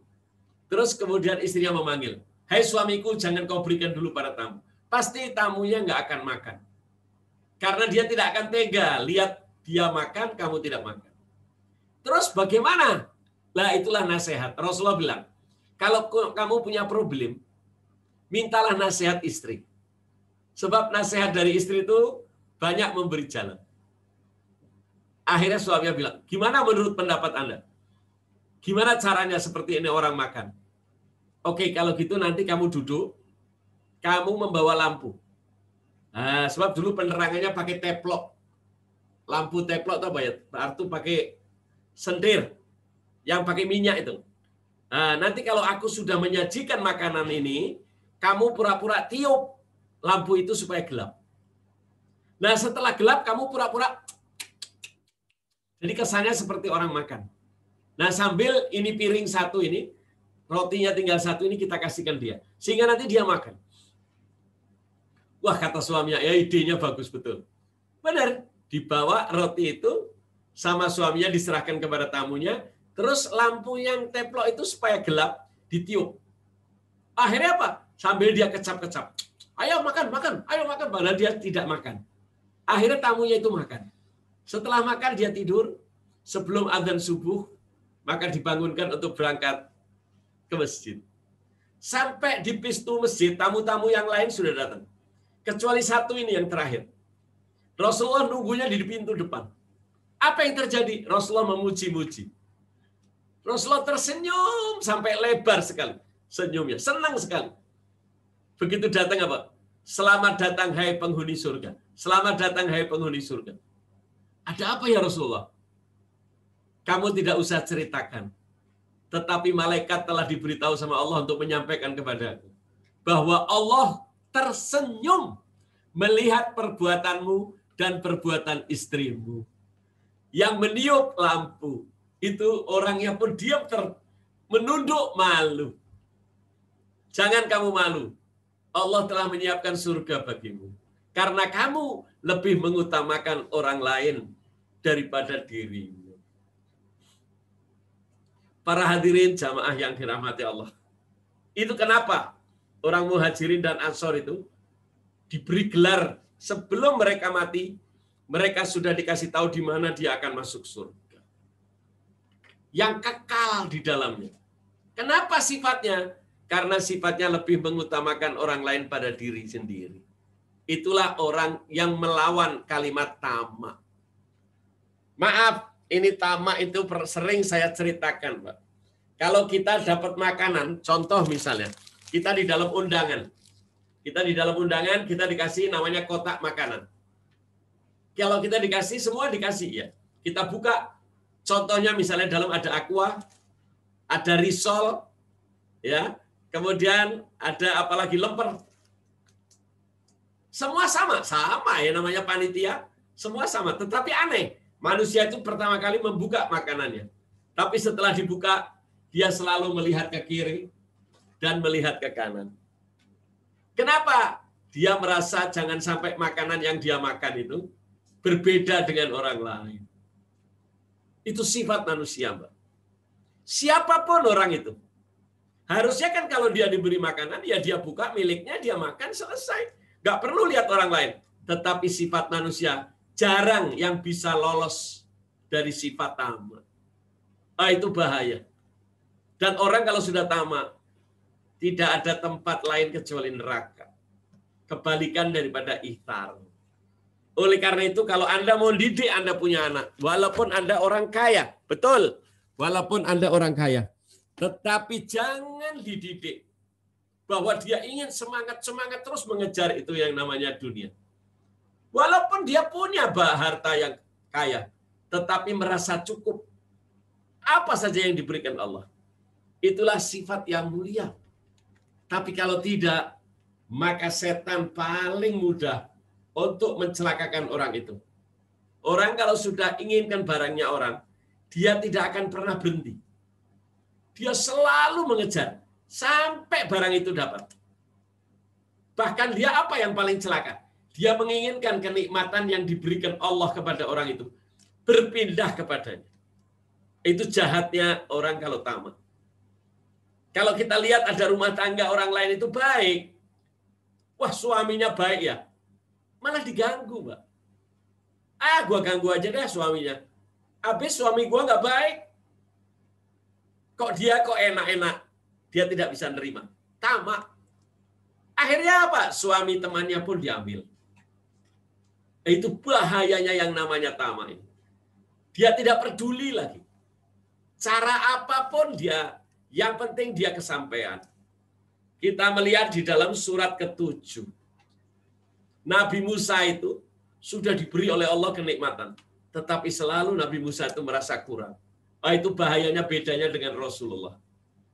Terus kemudian istrinya memanggil, hai suamiku, jangan kau berikan dulu pada tamu. Pasti tamunya nggak akan makan. Karena dia tidak akan tega, lihat dia makan, kamu tidak makan. Terus bagaimana? Lah itulah nasihat. Rasulullah bilang, kalau kamu punya problem, mintalah nasihat istri. Sebab nasihat dari istri itu banyak memberi jalan. Akhirnya suaminya bilang, gimana menurut pendapat Anda? Gimana caranya seperti ini orang makan? Oke, kalau gitu nanti kamu duduk, kamu membawa lampu. Nah, sebab dulu penerangannya pakai teplok. Lampu teplok itu apa ya? Artu pakai sendir yang pakai minyak itu. Nah, nanti kalau aku sudah menyajikan makanan ini, kamu pura-pura tiup lampu itu supaya gelap. Nah, setelah gelap kamu pura-pura. Jadi kesannya seperti orang makan. Nah, sambil ini piring 1 ini, rotinya tinggal 1 ini kita kasihkan dia. Sehingga nanti dia makan. Wah, kata suaminya, ya idenya bagus betul. Benar, dibawa roti itu sama suaminya diserahkan kepada tamunya, terus lampu yang teplok itu supaya gelap ditiup. Akhirnya apa? Sambil dia kecap-kecap. Ayo makan, ayo makan. Padahal dia tidak makan. Akhirnya tamunya itu makan. Setelah makan dia tidur, sebelum adzan subuh, maka dibangunkan untuk berangkat ke masjid. Sampai di pintu masjid, tamu-tamu yang lain sudah datang. Kecuali 1 ini yang terakhir. Rasulullah nunggunya di pintu depan. Apa yang terjadi? Rasulullah memuji-muji. Rasulullah tersenyum sampai lebar sekali. Senyumnya, senang sekali. Begitu datang apa? Selamat datang hai penghuni surga. Selamat datang hai penghuni surga. Ada apa ya Rasulullah? Kamu tidak usah ceritakan. Tetapi malaikat telah diberitahu sama Allah untuk menyampaikan kepadaku. Bahwa Allah tersenyum melihat perbuatanmu dan perbuatan istrimu. Yang meniup lampu. Itu orangnya pun diam menunduk malu. Jangan kamu malu. Allah telah menyiapkan surga bagimu. Karena kamu lebih mengutamakan orang lain daripada dirimu. Para hadirin jamaah yang dirahmati Allah. Itu kenapa orang Muhajirin dan Ansor itu diberi gelar sebelum mereka mati, mereka sudah dikasih tahu di mana dia akan masuk surga. Yang kekal di dalamnya. Kenapa sifatnya? Karena sifatnya lebih mengutamakan orang lain pada diri sendiri. Itulah orang yang melawan kalimat tamak. Maaf, ini tamak itu sering saya ceritakan, Pak. Kalau kita dapat makanan, contoh misalnya, kita di dalam undangan. Kita dikasih namanya kotak makanan. Kalau kita dikasih, semua dikasih ya. Kita buka, contohnya misalnya dalam ada aqua, ada risol, ya, kemudian ada apalagi lemper. Semua sama ya namanya panitia, semua sama. Tetapi aneh, manusia itu pertama kali membuka makanannya. Tapi setelah dibuka, dia selalu melihat ke kiri dan melihat ke kanan. Kenapa? Dia merasa jangan sampai makanan yang dia makan itu berbeda dengan orang lain. Itu sifat manusia, Mbak. Siapapun orang itu. Harusnya kan kalau dia diberi makanan, ya dia buka miliknya, dia makan, selesai. Gak perlu lihat orang lain. Tetapi sifat manusia jarang yang bisa lolos dari sifat tamak. Itu bahaya. Dan orang kalau sudah tamak, Tidak ada tempat lain kecuali neraka. Kebalikan daripada ihtar. Oleh karena itu kalau Anda mau didik Anda punya anak, walaupun Anda orang kaya, betul, walaupun Anda orang kaya, tetapi jangan dididik bahwa dia ingin semangat terus mengejar itu yang namanya dunia. Walaupun dia punya harta yang kaya, tetapi merasa cukup. Apa saja yang diberikan Allah. Itulah sifat yang mulia. Tapi kalau tidak, maka setan paling mudah untuk mencelakakan orang itu. Orang kalau sudah inginkan barangnya orang, dia tidak akan pernah berhenti. Dia selalu mengejar sampai barang itu dapat. Bahkan dia apa yang paling celaka? Dia menginginkan kenikmatan yang diberikan Allah kepada orang itu berpindah kepadanya. Itu jahatnya orang kalau tamak. Kalau kita lihat ada rumah tangga orang lain itu baik. Wah, suaminya baik ya. Malah diganggu, Mbak. Gua ganggu aja deh suaminya. Habis suami gua nggak baik. Kok enak-enak. Dia tidak bisa nerima. Tamak. Akhirnya apa? Suami temannya pun diambil. Itu bahayanya yang namanya tamak ini. Dia tidak peduli lagi. Cara apapun dia, yang penting dia kesampaian. Kita melihat di dalam surat ke-7. Nabi Musa itu sudah diberi oleh Allah kenikmatan. Tetapi selalu Nabi Musa itu merasa kurang. Itu bahayanya bedanya dengan Rasulullah.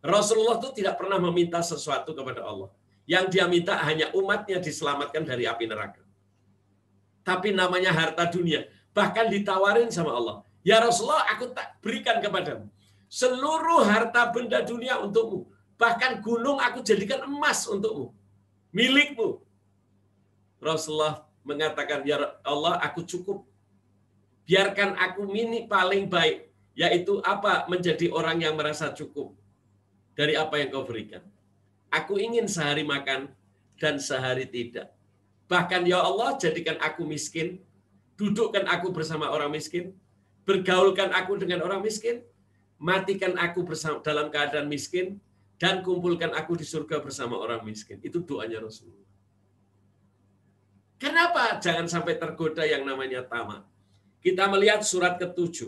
Rasulullah itu tidak pernah meminta sesuatu kepada Allah. Yang dia minta hanya umatnya diselamatkan dari api neraka. Tapi namanya harta dunia. Bahkan ditawarin sama Allah. Ya Rasulullah, aku tak berikan kepadamu seluruh harta benda dunia untukmu. Bahkan gunung aku jadikan emas untukmu. Milikmu. Rasulullah mengatakan, ya Allah, aku cukup. Biarkan aku paling baik. Yaitu apa? Menjadi orang yang merasa cukup dari apa yang kau berikan. Aku ingin sehari makan dan sehari tidak. Bahkan ya Allah, jadikan aku miskin. Dudukkan aku bersama orang miskin. Bergaulkan aku dengan orang miskin. Matikan aku dalam keadaan miskin. Dan kumpulkan aku di surga bersama orang miskin. Itu doanya Rasulullah. Kenapa jangan sampai tergoda yang namanya tamak? Kita melihat surat ke-7.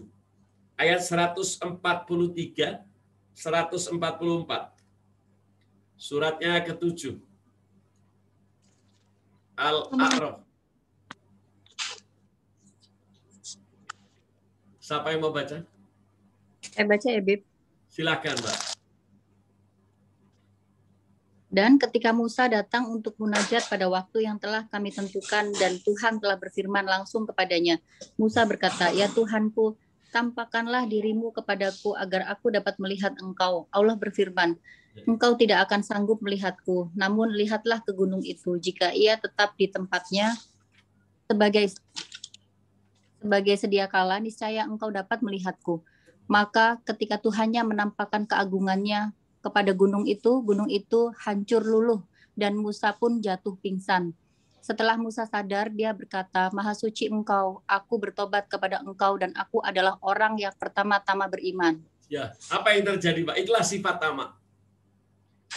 Ayat 143, 144. Suratnya ke-7. Al-A'raf. Siapa yang mau baca? Baca ya, Bib. Silakan, Mbak. Dan ketika Musa datang untuk munajat pada waktu yang telah kami tentukan dan Tuhan telah berfirman langsung kepadanya, Musa berkata, "Ya Tuhanku, tampakkanlah dirimu kepadaku agar aku dapat melihat Engkau." Allah berfirman, "Engkau tidak akan sanggup melihatku, namun lihatlah ke gunung itu. Jika ia tetap di tempatnya sebagai sedia kala, niscaya engkau dapat melihatku." Maka ketika Tuhannya menampakkan keagungannya kepada gunung itu hancur luluh dan Musa pun jatuh pingsan. Setelah Musa sadar, dia berkata, "Maha suci Engkau, aku bertobat kepada Engkau dan aku adalah orang yang pertama-tama beriman." Ya, apa yang terjadi, Pak? Itulah sifat tamak.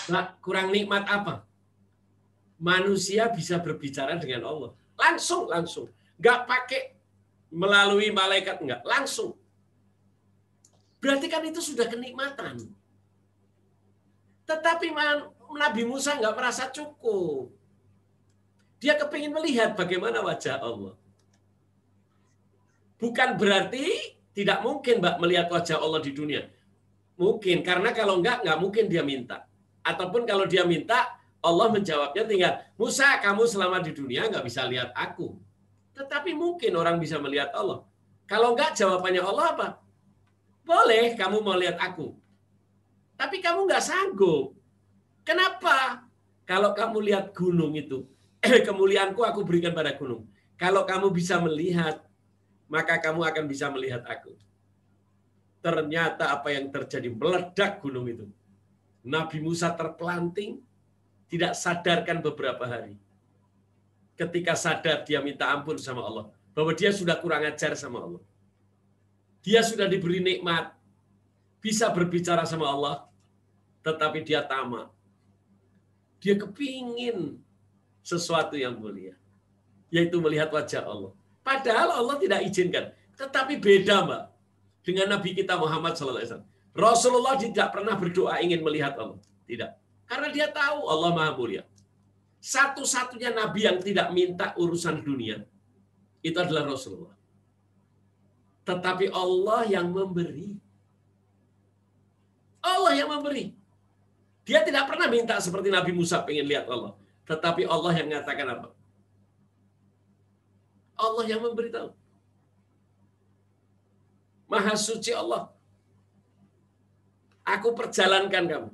Nah, kurang nikmat apa? Manusia bisa berbicara dengan Allah. Langsung. Nggak pakai melalui malaikat, enggak. Langsung. Berarti kan itu sudah kenikmatan. Tetapi Nabi Musa nggak merasa cukup. Dia kepingin melihat bagaimana wajah Allah. Bukan berarti tidak mungkin, Mbak, melihat wajah Allah di dunia. Mungkin, karena kalau nggak mungkin dia minta. Ataupun kalau dia minta, Allah menjawabnya tinggal, "Musa, kamu selama di dunia nggak bisa lihat aku." Tetapi mungkin orang bisa melihat Allah. Kalau nggak, jawabannya Allah apa? Boleh, kamu mau lihat aku. Tapi kamu nggak sanggup. Kenapa? Kalau kamu lihat gunung itu, kemuliaanku aku berikan pada gunung. Kalau kamu bisa melihat, maka kamu akan bisa melihat aku. Ternyata apa yang terjadi, meledak gunung itu. Nabi Musa terpelanting, tidak sadarkan beberapa hari. Ketika sadar, dia minta ampun sama Allah. Bahwa dia sudah kurang ajar sama Allah. Dia sudah diberi nikmat. Bisa berbicara sama Allah. Tetapi dia tamak. Dia kepingin sesuatu yang mulia, yaitu melihat wajah Allah. Padahal Allah tidak izinkan. Tetapi beda, Mbak, dengan Nabi kita Muhammad SAW. Rasulullah tidak pernah berdoa ingin melihat Allah. Tidak. Karena dia tahu Allah Maha Mulia. Satu-satunya Nabi yang tidak minta urusan dunia, itu adalah Rasulullah. Tetapi Allah yang memberi. Allah yang memberi. Dia tidak pernah minta seperti Nabi Musa pengen lihat Allah. Tetapi Allah yang mengatakan apa? Allah yang memberitahu. Maha suci Allah. Aku perjalankan kamu.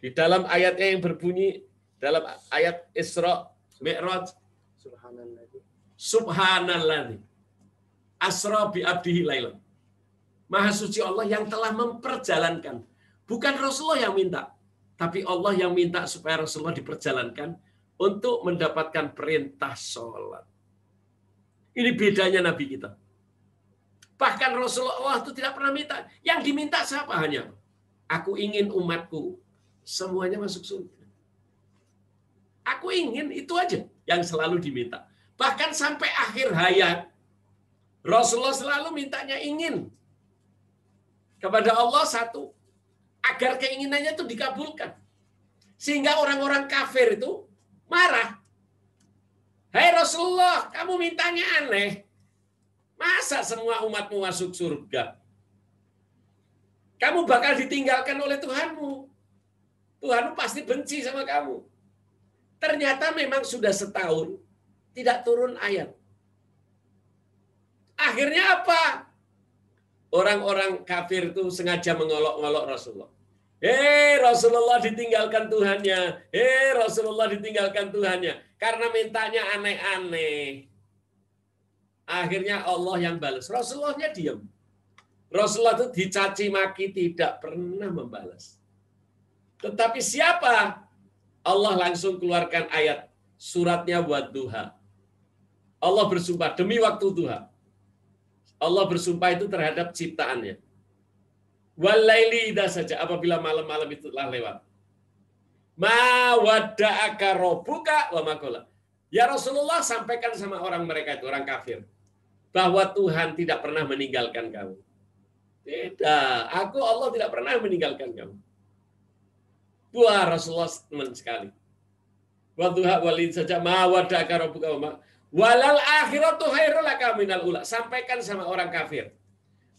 Di dalam ayatnya yang berbunyi, dalam ayat Isra, Mi'raj, Subhanallah. Asra bi abdihi lailan. Maha suci Allah yang telah memperjalankan. Bukan Rasulullah yang minta, tapi Allah yang minta supaya Rasulullah diperjalankan untuk mendapatkan perintah sholat. Ini bedanya Nabi kita. Bahkan Rasulullah itu tidak pernah minta. Yang diminta siapa? Hanya, aku ingin umatku semuanya masuk surga. Aku ingin, itu aja yang selalu diminta. Bahkan sampai akhir hayat, Rasulullah selalu mintanya ingin kepada Allah satu, agar keinginannya itu dikabulkan. Sehingga orang-orang kafir itu marah. Hai Rasulullah, kamu mintanya aneh. Masa semua umatmu masuk surga? Kamu bakal ditinggalkan oleh Tuhanmu. Tuhanmu pasti benci sama kamu. Ternyata memang sudah setahun tidak turun ayat. Akhirnya apa? Orang-orang kafir itu sengaja mengolok-olok Rasulullah. Rasulullah ditinggalkan Tuhannya. Rasulullah ditinggalkan Tuhannya. Karena mintanya aneh-aneh. Akhirnya Allah yang balas. Rasulullahnya diam. Rasulullah itu dicaci maki tidak pernah membalas. Tetapi siapa? Allah langsung keluarkan ayat. Suratnya Wadduha. Allah bersumpah demi waktu duha. Allah bersumpah itu terhadap ciptaannya. Walaili idza saja, apabila malam-malam itu telah lewat. Ma wadda'aka rabbuka wa ma qala. Ya Rasulullah, sampaikan sama orang mereka itu, orang kafir, bahwa Tuhan tidak pernah meninggalkan kamu. Tidak, aku Allah tidak pernah meninggalkan kamu. Wah, Rasulullah senang sekali. Wadduha walid saja ma wadda'aka rabbuka wa ma walal akhiratu khairul laka minal ula. Sampaikan sama orang kafir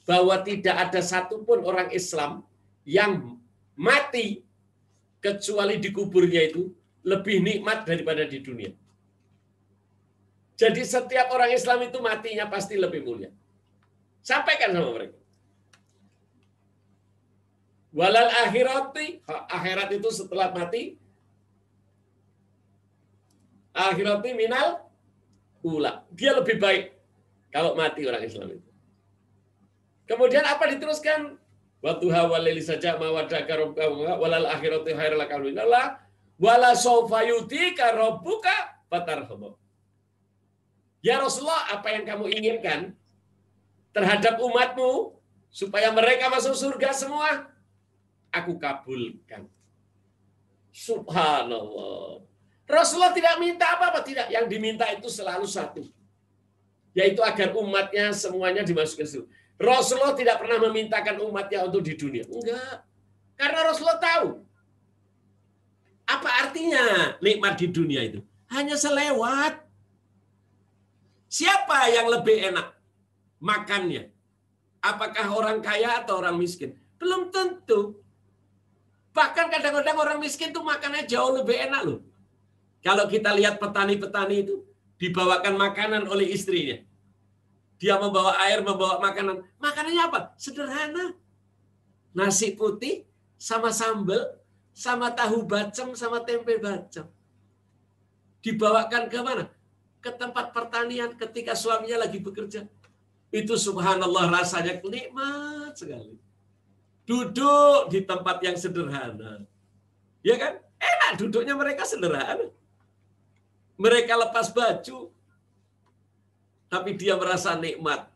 bahwa tidak ada satupun orang Islam yang mati kecuali di kuburnya itu lebih nikmat daripada di dunia. Jadi setiap orang Islam itu matinya pasti lebih mulia. Sampaikan sama mereka. Walal akhirati, akhirat itu setelah mati, akhirati minal ula. Dia lebih baik kalau mati orang Islam itu. Kemudian apa diteruskan? Wadduha walaili saja ma wadda'aka rabbuka walal akhiratu khairul laka minal ula wala sawfa yu'tika rabbuka fatarham. Ya Rasulullah, apa yang kamu inginkan terhadap umatmu supaya mereka masuk surga semua, aku kabulkan. Subhanallah. Rasulullah tidak minta apa-apa, tidak. Yang diminta itu selalu satu, yaitu agar umatnya semuanya dimasukkan surga. Rasulullah tidak pernah memintakan umatnya untuk di dunia. Enggak. Karena Rasulullah tahu apa artinya nikmat di dunia itu. Hanya selewat. Siapa yang lebih enak makannya? Apakah orang kaya atau orang miskin? Belum tentu. Bahkan kadang-kadang orang miskin tuh makannya jauh lebih enak loh. Kalau kita lihat petani-petani itu dibawakan makanan oleh istrinya. Dia membawa air, membawa makanan. Makanannya apa? Sederhana. Nasi putih sama sambal, sama tahu bacem, sama tempe bacem. Dibawakan ke mana? Ke tempat pertanian ketika suaminya lagi bekerja. Itu subhanallah rasanya nikmat sekali. Duduk di tempat yang sederhana. Ya kan? Enak duduknya mereka sederhana. Mereka lepas baju. Tapi dia merasa nikmat.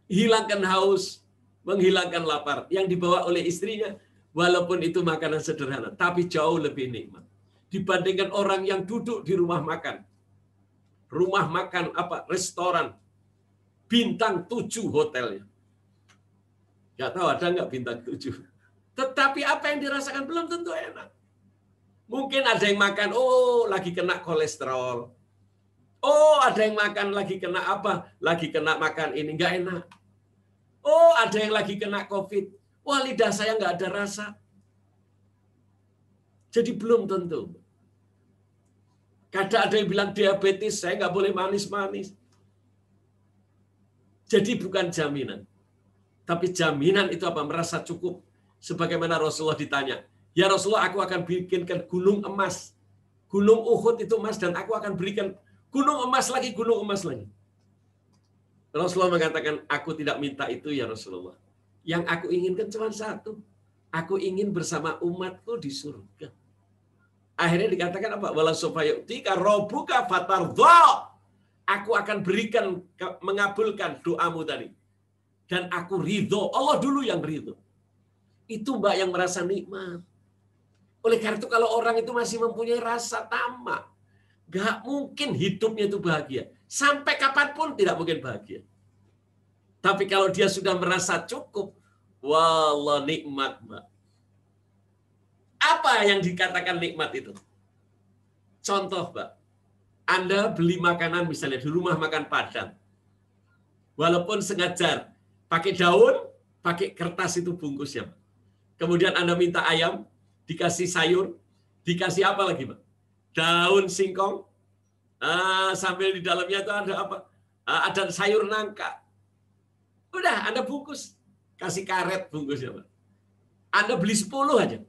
Hilangkan haus, menghilangkan lapar. Yang dibawa oleh istrinya, walaupun itu makanan sederhana, tapi jauh lebih nikmat. dibandingkan orang yang duduk di rumah makan. Rumah makan apa? Restoran bintang 7 hotelnya. Nggak tahu ada nggak bintang 7. Tetapi apa yang dirasakan belum tentu enak. Mungkin ada yang makan, oh lagi kena kolesterol. Oh ada yang makan lagi kena apa? Lagi kena makan ini nggak enak. Oh ada yang lagi kena COVID. Wah lidah saya nggak ada rasa. Jadi belum tentu. Kadang ada yang bilang diabetes, saya nggak boleh manis-manis. Jadi bukan jaminan. Tapi jaminan itu apa? Merasa cukup. Sebagaimana Rasulullah ditanya, ya Rasulullah aku akan bikinkan gunung emas. Gunung Uhud itu emas dan aku akan berikan gunung emas lagi, gunung emas lagi. Rasulullah mengatakan, aku tidak minta itu ya Rasulullah. Yang aku inginkan cuma satu. Aku ingin bersama umatku di surga. Akhirnya dikatakan apa? Wala sawfa yu'tika rabbuka fatardha. Aku akan berikan, mengabulkan doamu tadi. Dan aku ridho. Allah dulu yang ridho. Itu mbak yang merasa nikmat. Oleh karena itu kalau orang itu masih mempunyai rasa tamak, gak mungkin hidupnya itu bahagia. Sampai kapanpun tidak mungkin bahagia. Tapi kalau dia sudah merasa cukup, wallah nikmat mbak. Apa yang dikatakan nikmat itu? Contoh mbak, Anda beli makanan misalnya di rumah makan Padang. Walaupun sengaja pakai daun, pakai kertas itu bungkusnya. Kemudian Anda minta ayam, dikasih sayur, dikasih apa lagi, Pak? Daun singkong, sambil di dalamnya itu ada apa? Ada sayur nangka. Udah, Anda bungkus, kasih karet bungkusnya, Pak. Anda beli 10 aja.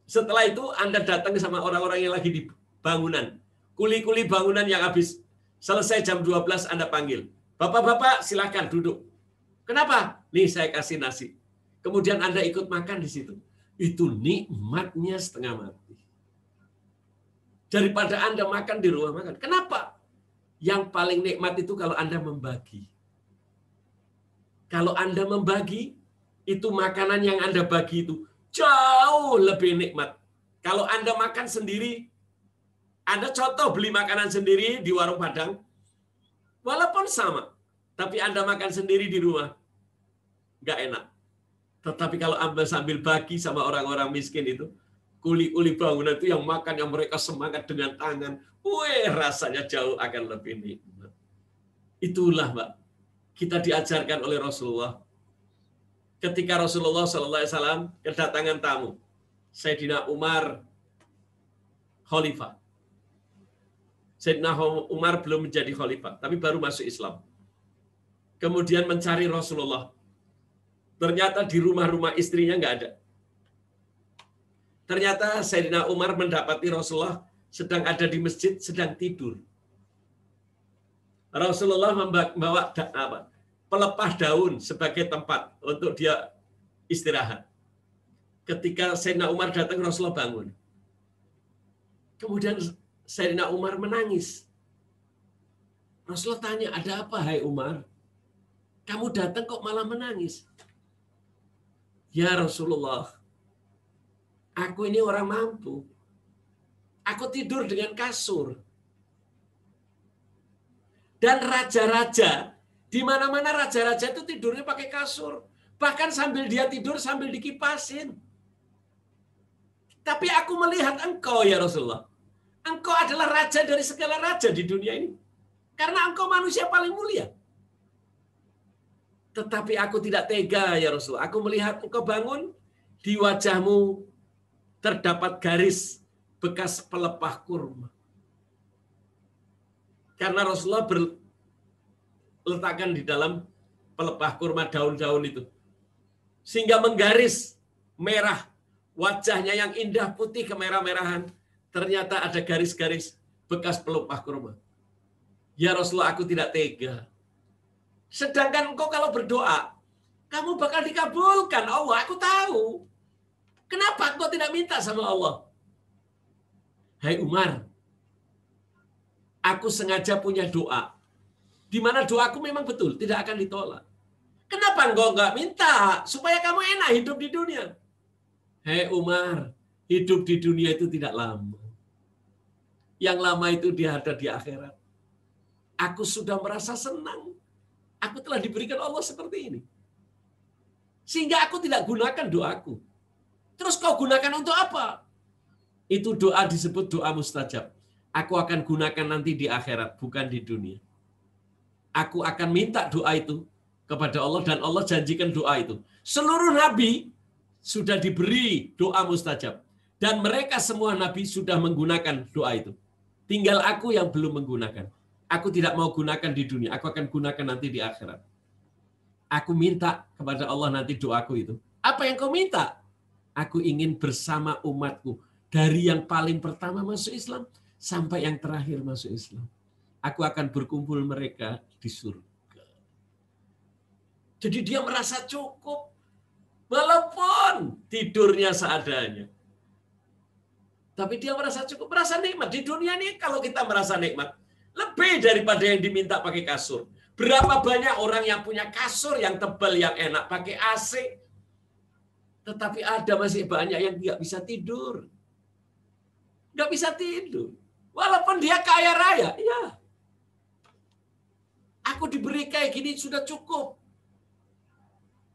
Setelah itu Anda datang sama orang-orang yang lagi di bangunan. Kuli-kuli bangunan yang habis selesai jam 12 Anda panggil. Bapak-bapak silakan duduk. Kenapa? Nih saya kasih nasi. Kemudian Anda ikut makan di situ. Itu nikmatnya setengah mati. Daripada Anda makan di rumah makan. Kenapa? Yang paling nikmat itu kalau Anda membagi. Kalau Anda membagi, itu makanan yang Anda bagi itu jauh lebih nikmat. Kalau Anda makan sendiri, Anda contoh beli makanan sendiri di warung Padang, walaupun sama, tapi Anda makan sendiri di rumah, nggak enak. Tetapi kalau Anda sambil bagi sama orang-orang miskin itu, kuli-kuli bangunan itu yang makan, yang mereka semangat dengan tangan, rasanya jauh akan lebih nikmat. Itulah, Mbak, kita diajarkan oleh Rasulullah. Ketika Rasulullah SAW kedatangan tamu, Sayyidina Umar khalifah. Sayyidina Umar belum menjadi khalifah, tapi baru masuk Islam. Kemudian mencari Rasulullah. Ternyata di rumah-rumah istrinya nggak ada. Ternyata Sayyidina Umar mendapati Rasulullah sedang ada di masjid, sedang tidur. Rasulullah membawa pelepah daun sebagai tempat untuk dia istirahat. Ketika Sayyidina Umar datang, Rasulullah bangun. Kemudian Sayyidina Umar menangis. Rasulullah tanya, ada apa hai Umar? Kamu datang kok malah menangis? Ya Rasulullah, aku ini orang mampu. Aku tidur dengan kasur. Dan raja-raja, di mana-mana raja-raja itu tidurnya pakai kasur. Bahkan sambil dia tidur, sambil dikipasin. Tapi aku melihat engkau ya Rasulullah. Engkau adalah raja dari segala raja di dunia ini. Karena engkau manusia paling mulia. Tetapi aku tidak tega ya Rasulullah. Aku melihat engkau bangun, di wajahmu terdapat garis bekas pelepah kurma. Karena Rasulullah letakkan di dalam pelepah kurma daun-daun itu. Sehingga menggaris merah. Wajahnya yang indah putih kemerah-merahan. Ternyata ada garis-garis bekas pelepah kurma. Ya Rasulullah, aku tidak tega. Sedangkan engkau kalau berdoa, kamu bakal dikabulkan Allah. Aku tahu. Kenapa engkau tidak minta sama Allah? Hai Umar, aku sengaja punya doa. Di mana doaku memang betul, tidak akan ditolak. Kenapa engkau enggak minta supaya kamu enak hidup di dunia? Hei Umar, Hidup di dunia itu tidak lama. Yang lama itu dia ada di akhirat. Aku sudah merasa senang. Aku telah diberikan Allah seperti ini. Sehingga aku tidak gunakan doaku. Terus kau gunakan untuk apa? Itu doa disebut doa mustajab. Aku akan gunakan nanti di akhirat, bukan di dunia. Aku akan minta doa itu kepada Allah dan Allah janjikan doa itu. Seluruh nabi sudah diberi doa mustajab. Dan mereka semua nabi sudah menggunakan doa itu. Tinggal aku yang belum menggunakan. Aku tidak mau gunakan di dunia, aku akan gunakan nanti di akhirat. Aku minta kepada Allah nanti doaku itu. Apa yang kau minta? Aku ingin bersama umatku. Dari yang paling pertama masuk Islam sampai yang terakhir masuk Islam. Aku akan berkumpul mereka di surga. Jadi dia merasa cukup. Walaupun tidurnya seadanya. Tapi dia merasa cukup, merasa nikmat. Di dunia ini kalau kita merasa nikmat, lebih daripada yang diminta pakai kasur. Berapa banyak orang yang punya kasur yang tebal, yang enak, pakai AC. Tetapi ada masih banyak yang nggak bisa tidur. Nggak bisa tidur. Walaupun dia kaya raya, ya. Aku diberi kayak gini sudah cukup.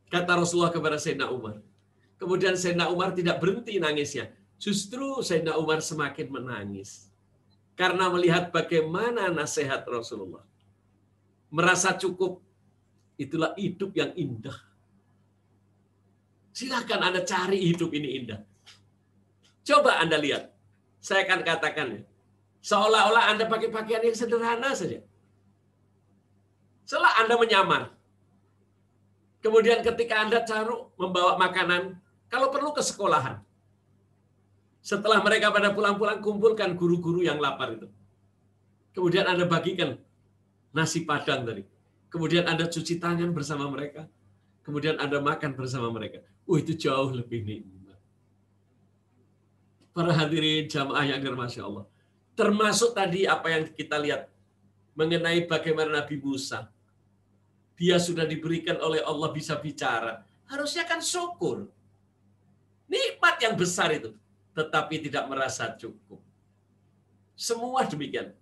Kata Rasulullah kepada Sayyidina Umar. Kemudian Sayyidina Umar tidak berhenti nangisnya. Justru Sayyidina Umar semakin menangis. Karena melihat bagaimana nasihat Rasulullah. Merasa cukup. Itulah hidup yang indah. Silakan Anda cari hidup ini indah. Coba Anda lihat. Saya akan katakan ya. Seolah-olah Anda pakai pakaian yang sederhana saja. Setelah Anda menyamar. Kemudian ketika Anda membawa makanan, kalau perlu ke sekolahan. Setelah mereka pada pulang-pulang, kumpulkan guru-guru yang lapar itu. Kemudian Anda bagikan nasi padang tadi. Kemudian Anda cuci tangan bersama mereka. Kemudian Anda makan bersama mereka. Itu jauh lebih nikmat. Para hadirin jamaah yang dirahmati Allah. Termasuk tadi apa yang kita lihat mengenai bagaimana Nabi Musa. Dia sudah diberikan oleh Allah bisa bicara. Harusnya kan syukur. Nikmat yang besar itu. Tetapi tidak merasa cukup. Semua demikian.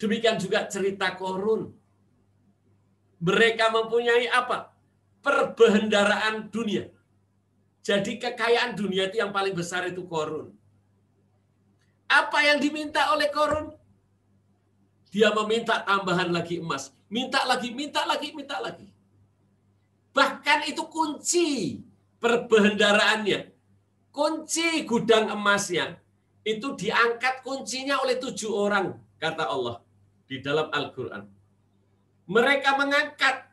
Demikian juga cerita Korun. Mereka mempunyai apa? Perbendaharaan dunia. Jadi kekayaan dunia itu yang paling besar itu Korun. Apa yang diminta oleh Korun? Dia meminta tambahan lagi emas. Minta lagi, minta lagi, minta lagi. Bahkan itu kunci perbendaharaannya. Kunci gudang emasnya itu diangkat kuncinya oleh 7 orang, kata Allah di dalam Al-Quran. Mereka mengangkat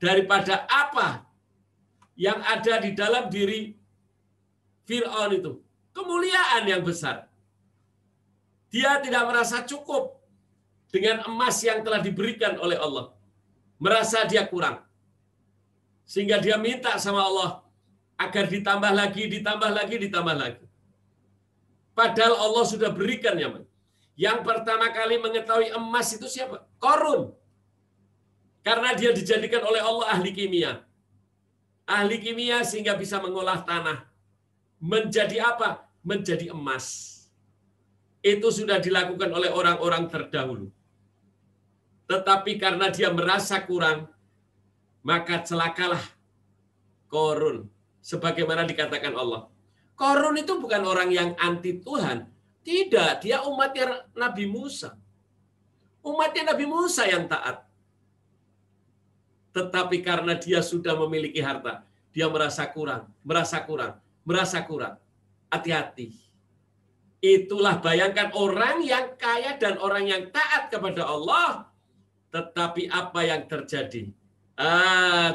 daripada apa yang ada di dalam diri Fir'aun itu. Kemuliaan yang besar. Dia tidak merasa cukup dengan emas yang telah diberikan oleh Allah. Merasa dia kurang. Sehingga dia minta sama Allah agar ditambah lagi, ditambah lagi, ditambah lagi. Padahal Allah sudah berikan nyaman. Yang pertama kali mengetahui emas itu siapa? Korun. Karena dia dijadikan oleh Allah ahli kimia. Ahli kimia sehingga bisa mengolah tanah. Menjadi apa? Menjadi emas. Itu sudah dilakukan oleh orang-orang terdahulu. Tetapi karena dia merasa kurang, maka celakalah Korun. Sebagaimana dikatakan Allah. Korun itu bukan orang yang anti Tuhan. Tidak, dia umatnya Nabi Musa. Umatnya Nabi Musa yang taat. Tetapi karena dia sudah memiliki harta, dia merasa kurang, merasa kurang, merasa kurang. Hati-hati. Itulah bayangkan orang yang kaya dan orang yang taat kepada Allah. Tetapi apa yang terjadi?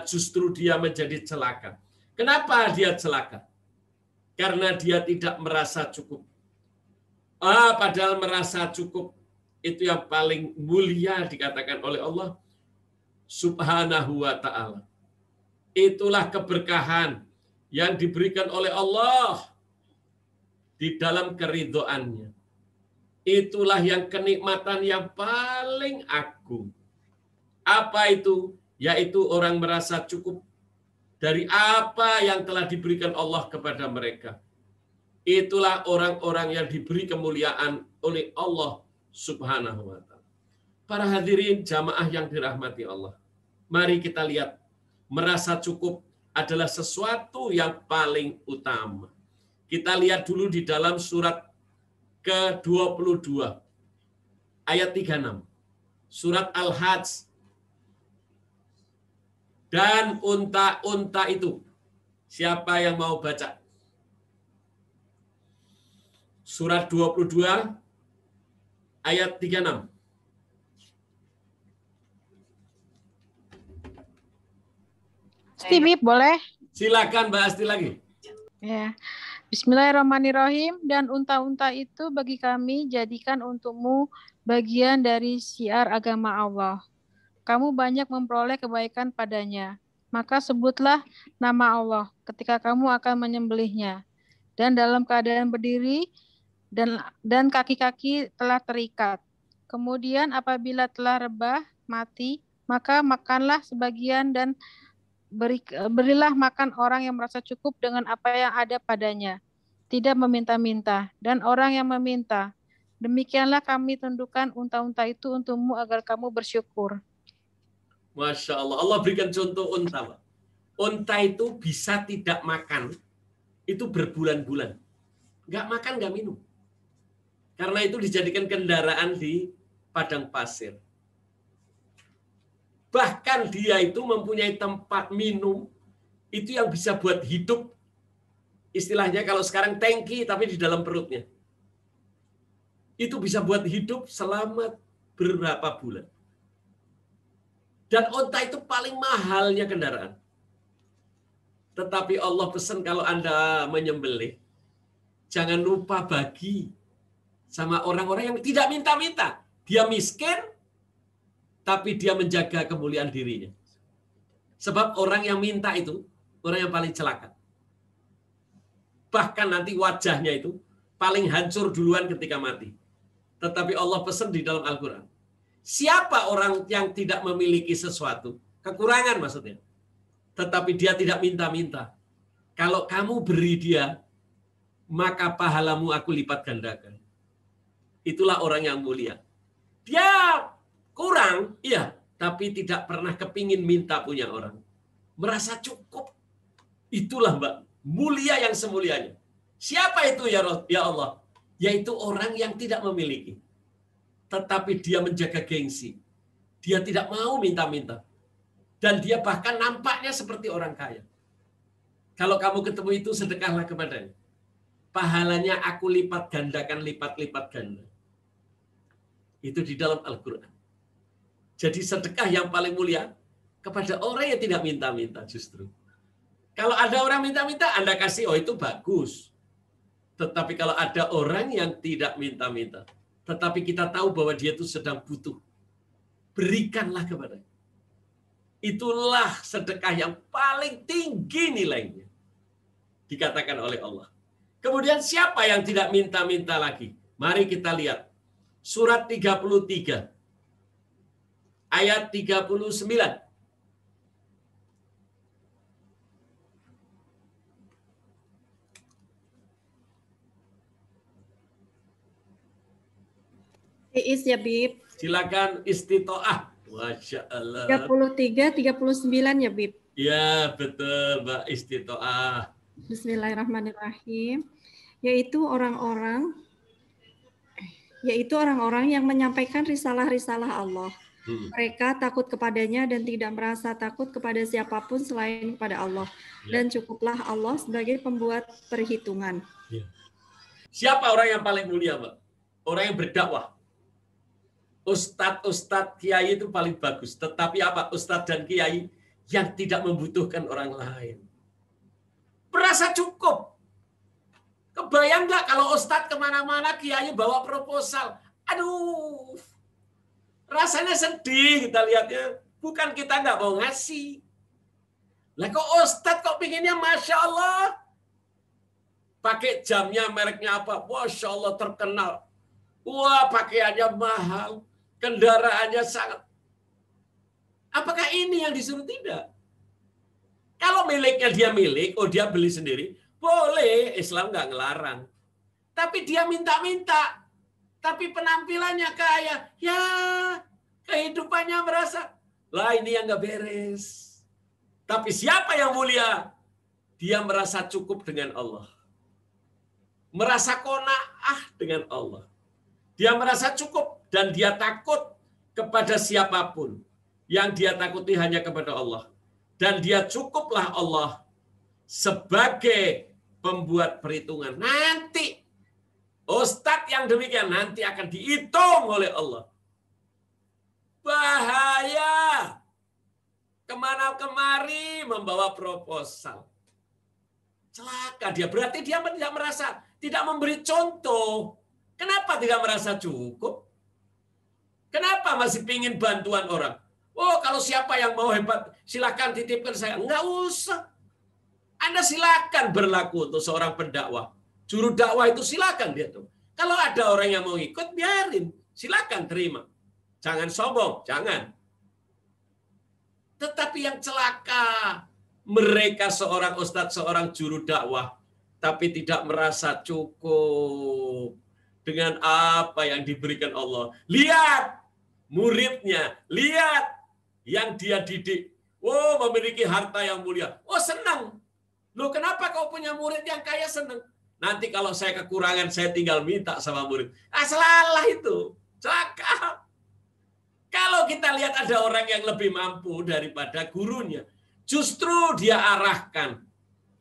Justru dia menjadi celaka. Kenapa dia celaka? Karena dia tidak merasa cukup. Padahal merasa cukup itu yang paling mulia dikatakan oleh Allah Subhanahu wa ta'ala. Itulah keberkahan yang diberikan oleh Allah di dalam keridhoannya. Itulah yang kenikmatan yang paling agung. Apa itu? Yaitu orang merasa cukup dari apa yang telah diberikan Allah kepada mereka. Itulah orang-orang yang diberi kemuliaan oleh Allah Subhanahu wa Ta'ala. Para hadirin jamaah yang dirahmati Allah, mari kita lihat, merasa cukup adalah sesuatu yang paling utama. Kita lihat dulu di dalam surat ke-22 ayat 36. Surat Al-Hajj. Dan unta-unta itu. Siapa yang mau baca? Surat 22 ayat 36. Bib, boleh? Silakan Mbak Asti lagi. Ya. Bismillahirrahmanirrahim. Dan unta-unta itu bagi kami jadikan untukmu bagian dari syiar agama Allah. Kamu banyak memperoleh kebaikan padanya. Maka sebutlah nama Allah ketika kamu akan menyembelihnya. Dan dalam keadaan berdiri dan kaki-kaki telah terikat. Kemudian apabila telah rebah, mati, maka makanlah sebagian dan berilah makan orang yang merasa cukup dengan apa yang ada padanya, tidak meminta-minta, dan orang yang meminta. Demikianlah kami tundukkan unta-unta itu untukmu agar kamu bersyukur. Masya Allah. Allah berikan contoh unta, Pak. Unta itu bisa tidak makan, itu berbulan-bulan. Nggak makan, nggak minum. Karena itu dijadikan kendaraan di padang pasir. Bahkan dia itu mempunyai tempat minum, itu yang bisa buat hidup. Istilahnya kalau sekarang tangki, tapi di dalam perutnya. Itu bisa buat hidup selama berapa bulan. Dan unta itu paling mahalnya kendaraan. Tetapi Allah pesan kalau Anda menyembelih, jangan lupa bagi sama orang-orang yang tidak minta-minta. Dia miskin, tapi dia menjaga kemuliaan dirinya. Sebab orang yang minta itu, orang yang paling celaka. Bahkan nanti wajahnya itu paling hancur duluan ketika mati. Tetapi Allah pesan di dalam Al-Quran. Siapa orang yang tidak memiliki sesuatu, kekurangan maksudnya, tetapi dia tidak minta-minta. Kalau kamu beri dia, maka pahalamu aku lipat gandakan. Itulah orang yang mulia. Dia kurang, iya, tapi tidak pernah kepingin minta punya orang. Merasa cukup. Itulah Mbak, mulia yang semulianya. Siapa itu ya Allah? Yaitu orang yang tidak memiliki. Tetapi dia menjaga gengsi. Dia tidak mau minta-minta. Dan dia bahkan nampaknya seperti orang kaya. Kalau kamu ketemu itu, sedekahlah kepadanya. Pahalanya aku lipat gandakan, lipat-lipat ganda. Itu di dalam Al-Quran. Jadi sedekah yang paling mulia kepada orang yang tidak minta-minta justru. Kalau ada orang minta-minta, Anda kasih, oh itu bagus. Tetapi kalau ada orang yang tidak minta-minta, tetapi kita tahu bahwa dia itu sedang butuh, berikanlah kepadanya. Itulah sedekah yang paling tinggi nilainya. Dikatakan oleh Allah. Kemudian siapa yang tidak minta-minta lagi? Mari kita lihat. Surat 33. Ayat 39. Is ya Bib. Silakan istitoah. Masya Allah. 33, 39 ya Bib. Ya betul Mbak, istitoah. Bismillahirrahmanirrahim. Yaitu orang-orang yang menyampaikan risalah-risalah Allah. Mereka takut kepadanya dan tidak merasa takut kepada siapapun selain kepada Allah. Dan cukuplah Allah sebagai pembuat perhitungan. Siapa orang yang paling mulia, Mbak? Orang yang berdakwah. Ustadz kiai itu paling bagus. Tetapi apa? Ustadz dan kiai yang tidak membutuhkan orang lain. Merasa cukup. Kebayang nggak kalau ustadz kemana-mana kiai bawa proposal? Aduh, rasanya sedih kita lihatnya. Bukan kita nggak mau ngasih. Lah kok ustadz kok pinginnya Masya Allah. Pakai jamnya mereknya apa? Masya Allah terkenal. Wah pakaiannya mahal. Kendaraannya sangat. Apakah ini yang disuruh? Tidak. Kalau miliknya dia milik, oh dia beli sendiri. Boleh, Islam nggak ngelarang. Tapi dia minta-minta. Tapi penampilannya kaya. Ya, kehidupannya merasa, lah ini yang nggak beres. Tapi siapa yang mulia? Dia merasa cukup dengan Allah. Merasa qanaah dengan Allah. Dia merasa cukup dan dia takut kepada siapapun. Yang dia takuti hanya kepada Allah. Dan dia cukuplah Allah sebagai pembuat perhitungan. Nanti ustadz yang demikian nanti akan dihitung oleh Allah. Bahaya. Kemana-kemari membawa proposal. Celaka dia. Berarti dia tidak merasa, tidak memberi contoh. Kenapa tidak merasa cukup? Kenapa masih pingin bantuan orang? Oh, kalau siapa yang mau hebat, silakan titipkan saya. Enggak usah. Anda silakan berlaku untuk seorang pendakwah. Juru dakwah itu silakan dia tuh. Kalau ada orang yang mau ikut, biarin. Silakan terima. Jangan sombong, jangan. Tetapi yang celaka, mereka seorang ustadz, seorang juru dakwah, tapi tidak merasa cukup dengan apa yang diberikan Allah. Lihat muridnya, lihat yang dia didik. Oh, memiliki harta yang mulia. Oh, senang. Loh, kenapa kau punya murid yang kaya? Senang. Nanti kalau saya kekurangan, saya tinggal minta sama murid. Salah itu. Celaka. Kalau kita lihat ada orang yang lebih mampu daripada gurunya, justru dia arahkan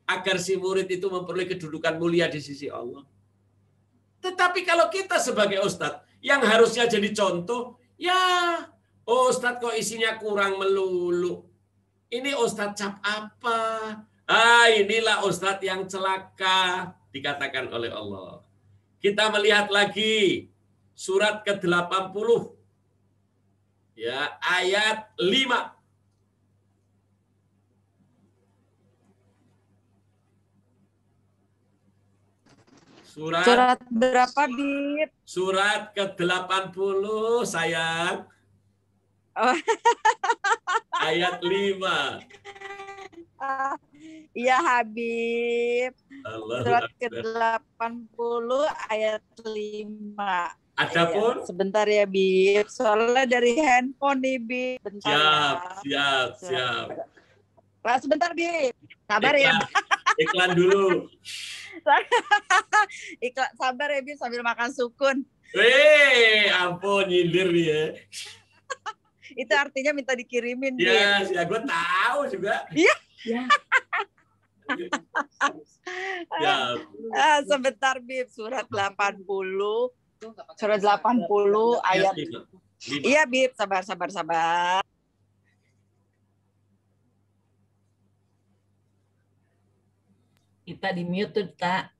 agar si murid itu memperoleh kedudukan mulia di sisi Allah. Tetapi kalau kita sebagai ustadz yang harusnya jadi contoh, ya ustadz kok isinya kurang melulu. Ini ustadz cap apa? Inilah ustadz yang celaka, dikatakan oleh Allah. Kita melihat lagi surat ke-80. Ya, ayat 5. Surat berapa, Bib? Surat ke-80, sayang. Oh. Ayat 5. Iya, Habib. Allah Surat ke-80 ayat 5. Adapun sebentar ya, Bib. Soalnya dari handphone nih, Bib. Bentar Siap. Nah, sebentar, Bib. Sabar ya. Iklan dulu. Iklan, sabar ya, Bib, sambil makan sukun. Ampun, nyindir ya. Itu artinya minta dikirimin, Bib. Ya, gue tahu juga. Iya. Ya. Sebentar, Bib. Surat 80. Surat 80 ayat. Iya, Bib, sabar. Kita di mute tuh, Tak.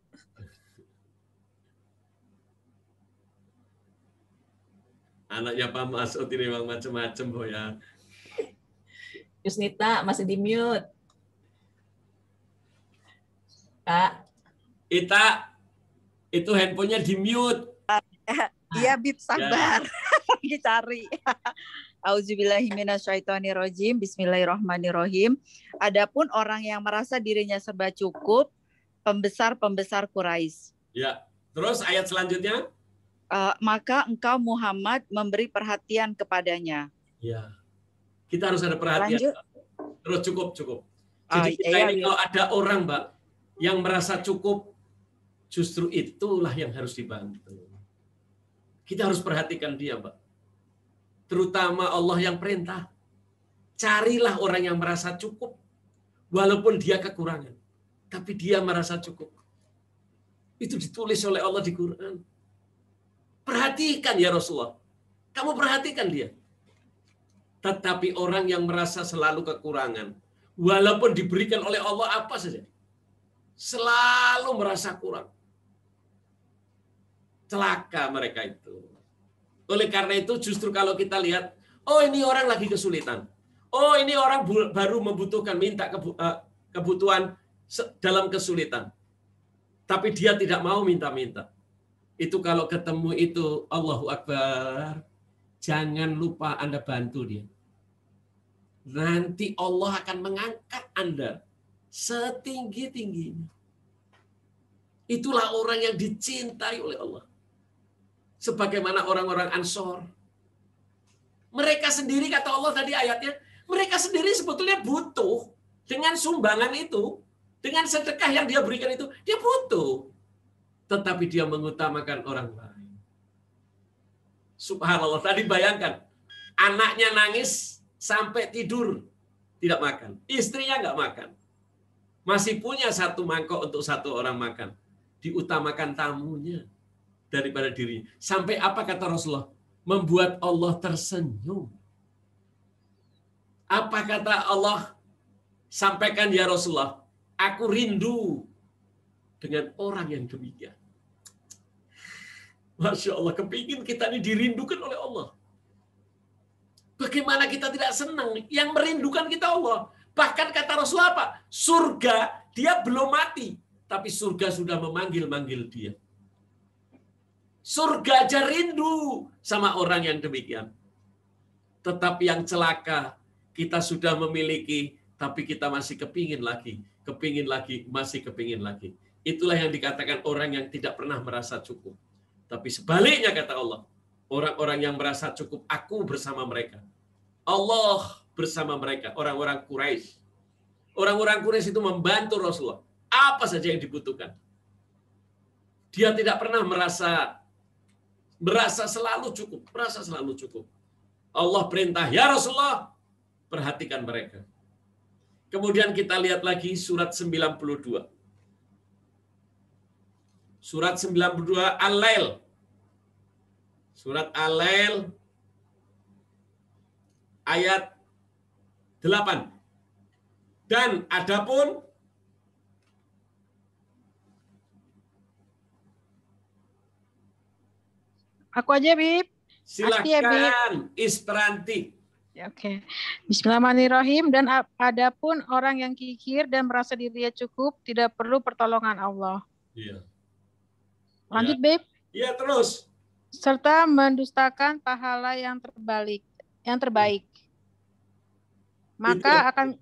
Anaknya Pak Masud ini memang macam-macam, Bo ya. Yusnita masih di mute. Kak. Ita, itu handphonenya di mute. Iya, Bib, sabar. Lagi cari. Auzubillahiminasyaitonirrajim. Bismillahirrahmanirrahim. Adapun orang yang merasa dirinya serba cukup, pembesar-pembesar Quraisy. Ya. Terus ayat selanjutnya? Maka engkau Muhammad memberi perhatian kepadanya. Ya. Kita harus ada perhatian. Lanjut. Terus cukup. Jadi kita ini kalau ada orang, Mbak, yang merasa cukup, justru itulah yang harus dibantu. Kita harus perhatikan dia, Mbak. Terutama Allah yang perintah. Carilah orang yang merasa cukup. Walaupun dia kekurangan. Tapi dia merasa cukup. Itu ditulis oleh Allah di Quran. Perhatikan ya Rasulullah. Kamu perhatikan dia. Tetapi orang yang merasa selalu kekurangan. Walaupun diberikan oleh Allah apa saja. Selalu merasa kurang. Celaka mereka itu. Oleh karena itu justru kalau kita lihat, oh ini orang lagi kesulitan. Oh ini orang baru membutuhkan, minta kebutuhan dalam kesulitan. Tapi dia tidak mau minta-minta. Itu kalau ketemu itu, Allahu Akbar. Jangan lupa Anda bantu dia. Nanti Allah akan mengangkat Anda setinggi-tingginya. Itulah orang yang dicintai oleh Allah. Sebagaimana orang-orang Ansor. Mereka sendiri, kata Allah tadi ayatnya, mereka sendiri sebetulnya butuh dengan sumbangan itu, dengan sedekah yang dia berikan itu, dia butuh. Tetapi dia mengutamakan orang lain. Subhanallah, tadi bayangkan, anaknya nangis sampai tidur, tidak makan. Istrinya nggak makan. Masih punya satu mangkok untuk satu orang makan. Diutamakan tamunya daripada dirinya. Sampai apa kata Rasulullah? Membuat Allah tersenyum. Apa kata Allah? Sampaikan ya Rasulullah, aku rindu dengan orang yang demikian. Masya Allah, kepingin kita ini dirindukan oleh Allah. Bagaimana kita tidak senang? Yang merindukan kita Allah. Bahkan kata Rasulullah apa? Surga, dia belum mati. Tapi surga sudah memanggil-manggil dia. Surga aja rindu sama orang yang demikian. Tetapi yang celaka, kita sudah memiliki, tapi kita masih kepingin lagi, masih kepingin lagi. Itulah yang dikatakan orang yang tidak pernah merasa cukup. Tapi sebaliknya kata Allah, orang-orang yang merasa cukup, aku bersama mereka. Allah bersama mereka, orang-orang Quraisy. Orang-orang Quraisy itu membantu Rasulullah. Apa saja yang dibutuhkan. Dia tidak pernah merasa selalu cukup. Allah perintah, ya Rasulullah, perhatikan mereka. Kemudian kita lihat lagi surat 92. Surat 92 Al-Lail. Surat Al-Lail ayat 8. Dan adapun aku aja, Bib. Silakan, Isperanti. Oke. Bismillahirrahmanirrahim. Dan adapun orang yang kikir dan merasa dirinya cukup, tidak perlu pertolongan Allah. Iya. Lanjut, Bib. Iya, terus. Serta mendustakan pahala yang terbaik. Maka akan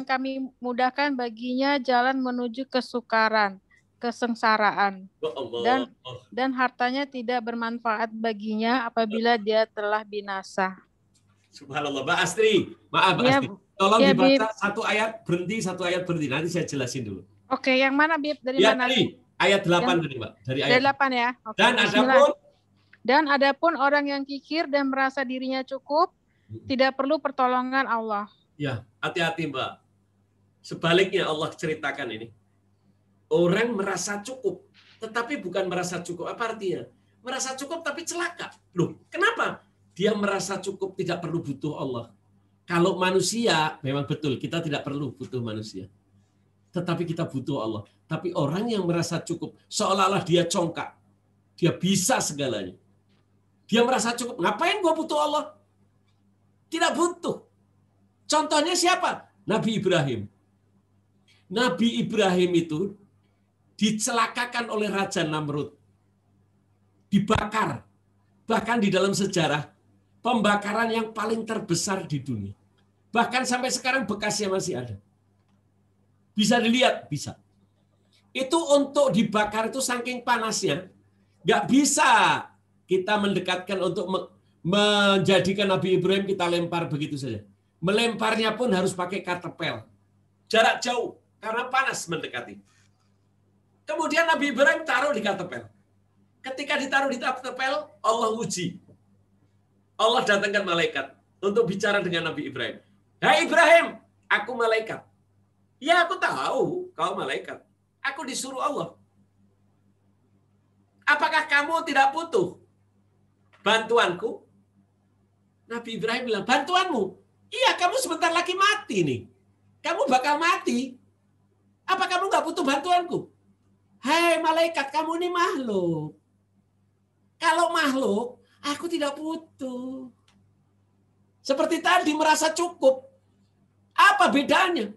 kami mudahkan baginya jalan menuju kesukaran, kesengsaraan, dan hartanya tidak bermanfaat baginya apabila dia telah binasa. Subhanallah, Mbak Astri, maaf Mbak Astri, tolong dibaca Bib. Satu ayat berhenti, nanti saya jelasin dulu. Oke, yang mana Bib? Dari mana? Ayat 8 tadi Mbak, dari ayat 8 ya. Oke, dan adapun orang yang kikir dan merasa dirinya cukup, tidak perlu pertolongan Allah. Ya, hati-hati Mbak. Sebaliknya Allah ceritakan ini. Orang merasa cukup, tetapi bukan merasa cukup. Apa artinya? Merasa cukup tapi celaka. Loh, kenapa? Dia merasa cukup tidak perlu butuh Allah. Kalau manusia, memang betul, kita tidak perlu butuh manusia. Tetapi kita butuh Allah. Tapi orang yang merasa cukup, seolah-olah dia congkak. Dia bisa segalanya. Dia merasa cukup. Ngapain gua butuh Allah? Tidak butuh. Contohnya siapa? Nabi Ibrahim. Nabi Ibrahim itu dicelakakan oleh Raja Namrud. Dibakar. Bahkan di dalam sejarah, pembakaran yang paling terbesar di dunia. Bahkan sampai sekarang bekasnya masih ada. Bisa dilihat? Bisa. Itu untuk dibakar itu saking panasnya, nggak bisa kita mendekatkan untuk menjadikan Nabi Ibrahim kita lempar begitu saja. Melemparnya pun harus pakai katapel. Jarak jauh, karena panas mendekati. Kemudian Nabi Ibrahim taruh di katapel. Ketika ditaruh di katapel, Allah uji. Allah datangkan malaikat untuk bicara dengan Nabi Ibrahim. Hai Ibrahim, aku malaikat. Ya aku tahu kau malaikat. Aku disuruh Allah. Apakah kamu tidak butuh bantuanku? Nabi Ibrahim bilang, bantuanmu? Iya, kamu sebentar lagi mati nih. Kamu bakal mati. Apa kamu nggak butuh bantuanku? Hai malaikat, kamu ini makhluk. Kalau makhluk, aku tidak butuh. Seperti tadi merasa cukup. Apa bedanya?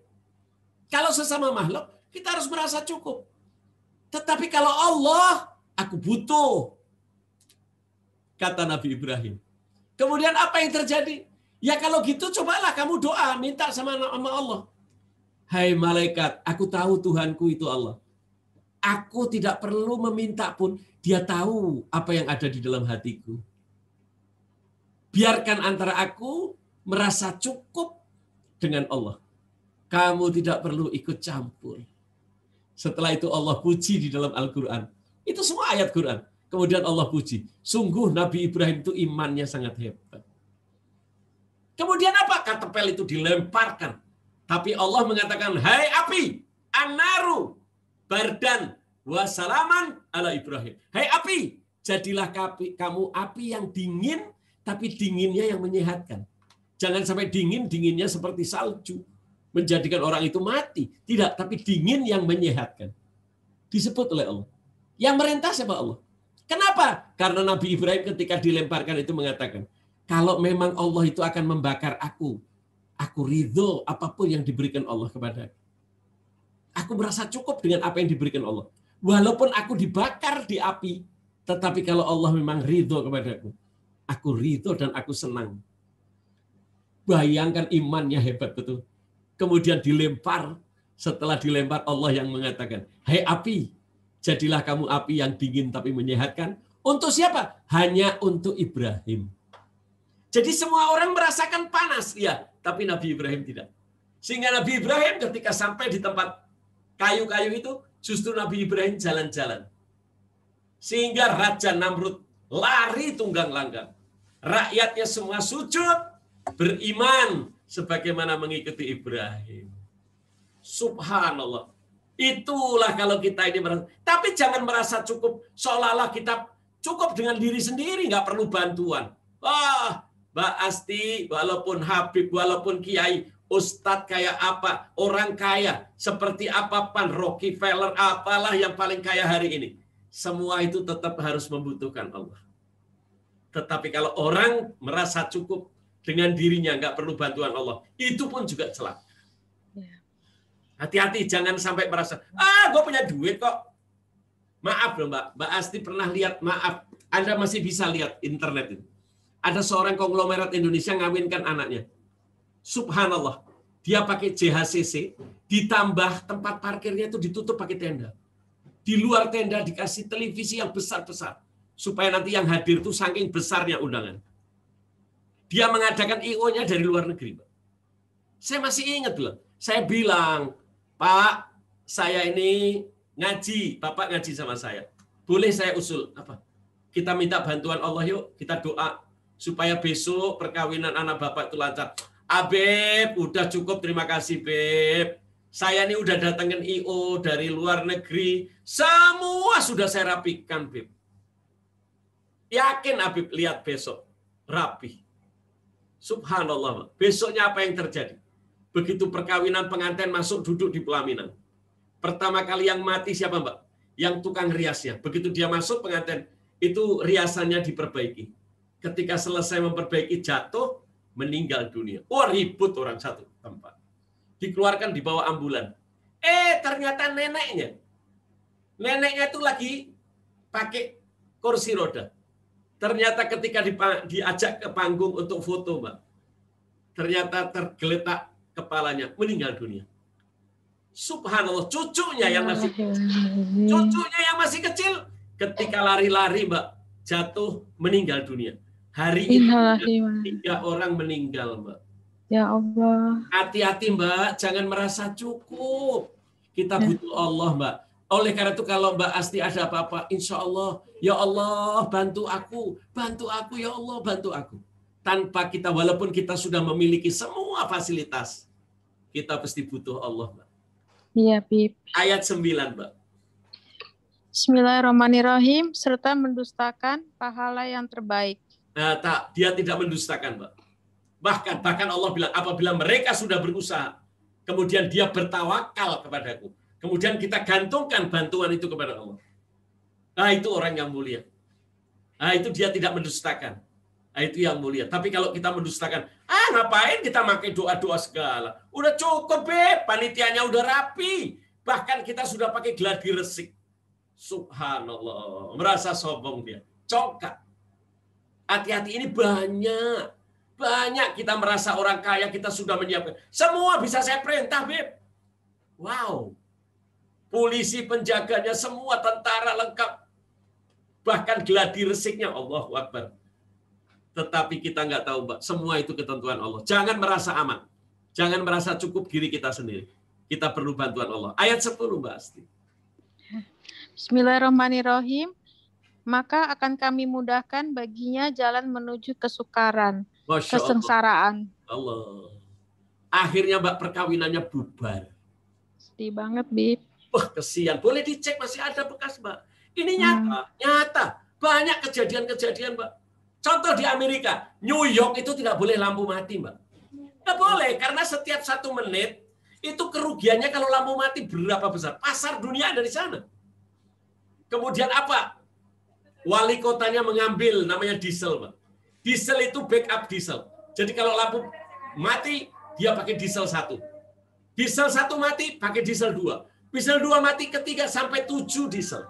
Kalau sesama makhluk, kita harus merasa cukup. Tetapi kalau Allah, aku butuh. Kata Nabi Ibrahim. Kemudian apa yang terjadi? Ya kalau gitu cobalah kamu doa, minta sama Allah. Hai malaikat, aku tahu Tuhanku itu Allah. Aku tidak perlu meminta pun, dia tahu apa yang ada di dalam hatiku. Biarkan antara aku merasa cukup dengan Allah. Kamu tidak perlu ikut campur. Setelah itu Allah puji di dalam Al-Quran. Itu semua ayat Quran. Kemudian Allah puji. Sungguh Nabi Ibrahim itu imannya sangat hebat. Kemudian apa? Katapel itu dilemparkan. Tapi Allah mengatakan, hai api, an-naru, bardan, wassalaman ala Ibrahim. Hai api, jadilah kamu api yang dingin, tapi dinginnya yang menyehatkan. Jangan sampai dinginnya seperti salju, menjadikan orang itu mati. Tidak, tapi dingin yang menyehatkan. Disebut oleh Allah. Yang merintah siapa Allah? Kenapa? Karena Nabi Ibrahim ketika dilemparkan itu mengatakan, kalau memang Allah itu akan membakar aku ridho apapun yang diberikan Allah kepada aku. Aku merasa cukup dengan apa yang diberikan Allah. Walaupun aku dibakar di api, tetapi kalau Allah memang ridho kepadaku, aku ridho dan aku senang. Bayangkan imannya hebat betul. Kemudian dilempar, setelah dilempar Allah yang mengatakan, hai api, jadilah kamu api yang dingin tapi menyehatkan. Untuk siapa? Hanya untuk Ibrahim. Jadi semua orang merasakan panas, ya, tapi Nabi Ibrahim tidak. Sehingga Nabi Ibrahim ketika sampai di tempat kayu-kayu itu, justru Nabi Ibrahim jalan-jalan. Sehingga Raja Namrud lari tunggang langgang. Rakyatnya semua sujud, beriman, sebagaimana mengikuti Ibrahim. Subhanallah. Itulah kalau kita ini merasa. Tapi jangan merasa cukup, seolah-olah kita cukup dengan diri sendiri, nggak perlu bantuan. Wah, Mbak Asti, walaupun Habib, walaupun Kiai, Ustadz kayak apa, orang kaya, seperti apapun, Rockefeller, apalah yang paling kaya hari ini. Semua itu tetap harus membutuhkan Allah. Tetapi kalau orang merasa cukup dengan dirinya, nggak perlu bantuan Allah, itu pun juga celaka. Hati-hati, jangan sampai merasa, gue punya duit kok. Maaf loh Mbak Asti pernah lihat, maaf, Anda masih bisa lihat internet itu. Ada seorang konglomerat Indonesia ngawinkan anaknya. Subhanallah, dia pakai JHCC, ditambah tempat parkirnya itu ditutup pakai tenda. Di luar tenda dikasih televisi yang besar-besar, supaya nanti yang hadir itu saking besarnya undangan. Dia mengadakan IO-nya dari luar negeri. Saya masih ingat loh, saya bilang, Pak, saya ini ngaji, Bapak ngaji sama saya. Boleh saya usul apa? Kita minta bantuan Allah yuk, kita doa supaya besok perkawinan anak Bapak itu lancar. Beb, udah cukup, terima kasih Beb. Saya ini udah datangin IO dari luar negeri, semua sudah saya rapikan Beb. Yakin Habib lihat besok rapi. Subhanallah, besoknya apa yang terjadi? Begitu perkawinan pengantin masuk duduk di pelaminan. Pertama kali yang mati siapa Mbak? Yang tukang riasnya. Begitu dia masuk pengantin, itu riasannya diperbaiki. Ketika selesai memperbaiki jatuh, meninggal dunia. Ribut orang satu tempat. Dikeluarkan dibawa ambulan. Ternyata neneknya. Neneknya itu lagi pakai kursi roda. Ternyata ketika diajak ke panggung untuk foto, Mbak, ternyata tergeletak kepalanya, meninggal dunia. Subhanallah, cucunya yang masih kecil, ketika lari-lari, Mbak, jatuh, meninggal dunia. Hari ini 3 orang meninggal, Mbak. Ya Allah. Hati-hati, Mbak, jangan merasa cukup. Kita butuh Allah, Mbak. Oleh karena itu kalau Mbak Asti ada apa-apa, insya Allah, ya Allah, bantu aku, ya Allah, bantu aku. Tanpa kita, walaupun kita sudah memiliki semua fasilitas, kita pasti butuh Allah, Mbak. Iya, Bib. Ayat 9, Mbak. Bismillahirrahmanirrahim, serta mendustakan pahala yang terbaik. Dia tidak mendustakan, Mbak. Bahkan Allah bilang, apabila mereka sudah berusaha, kemudian dia bertawakal kepadaku, kemudian kita gantungkan bantuan itu kepada Allah. Itu orang yang mulia. Itu dia tidak mendustakan. Itu yang mulia. Tapi kalau kita mendustakan, ngapain kita pakai doa-doa segala? Udah cukup, Beb. Panitianya udah rapi. Bahkan kita sudah pakai gladi resik. Subhanallah. Merasa sombong dia. Congkak. Hati-hati, ini banyak. Banyak kita merasa orang kaya, kita sudah menyiapkan. Semua bisa saya perintah, Beb. Wow. polisi penjaganya semua, tentara lengkap. Bahkan gladi resiknya, Allahu Akbar. Tetapi kita nggak tahu, Mbak, semua itu ketentuan Allah. Jangan merasa aman. Jangan merasa cukup diri kita sendiri. Kita perlu bantuan Allah. Ayat 10, Mbak Asti. Bismillahirrahmanirrahim. Maka akan kami mudahkan baginya jalan menuju kesukaran, kesengsaraan. Allah. Akhirnya, Mbak, perkawinannya bubar. Sedih banget, Bib. Wah, kesian. Boleh dicek, masih ada bekas, Mbak. Ini nyata. Banyak kejadian-kejadian, Mbak. Contoh di Amerika, New York itu tidak boleh lampu mati, Mbak. Nggak boleh, karena setiap 1 menit, itu kerugiannya kalau lampu mati berapa besar. Pasar dunia ada di sana. Kemudian apa? Wali kotanya mengambil namanya diesel, Mbak. Diesel itu backup diesel. Jadi kalau lampu mati, dia pakai diesel 1. Diesel 1 mati, pakai diesel 2. Diesel 2 mati, ketiga sampai 7 diesel.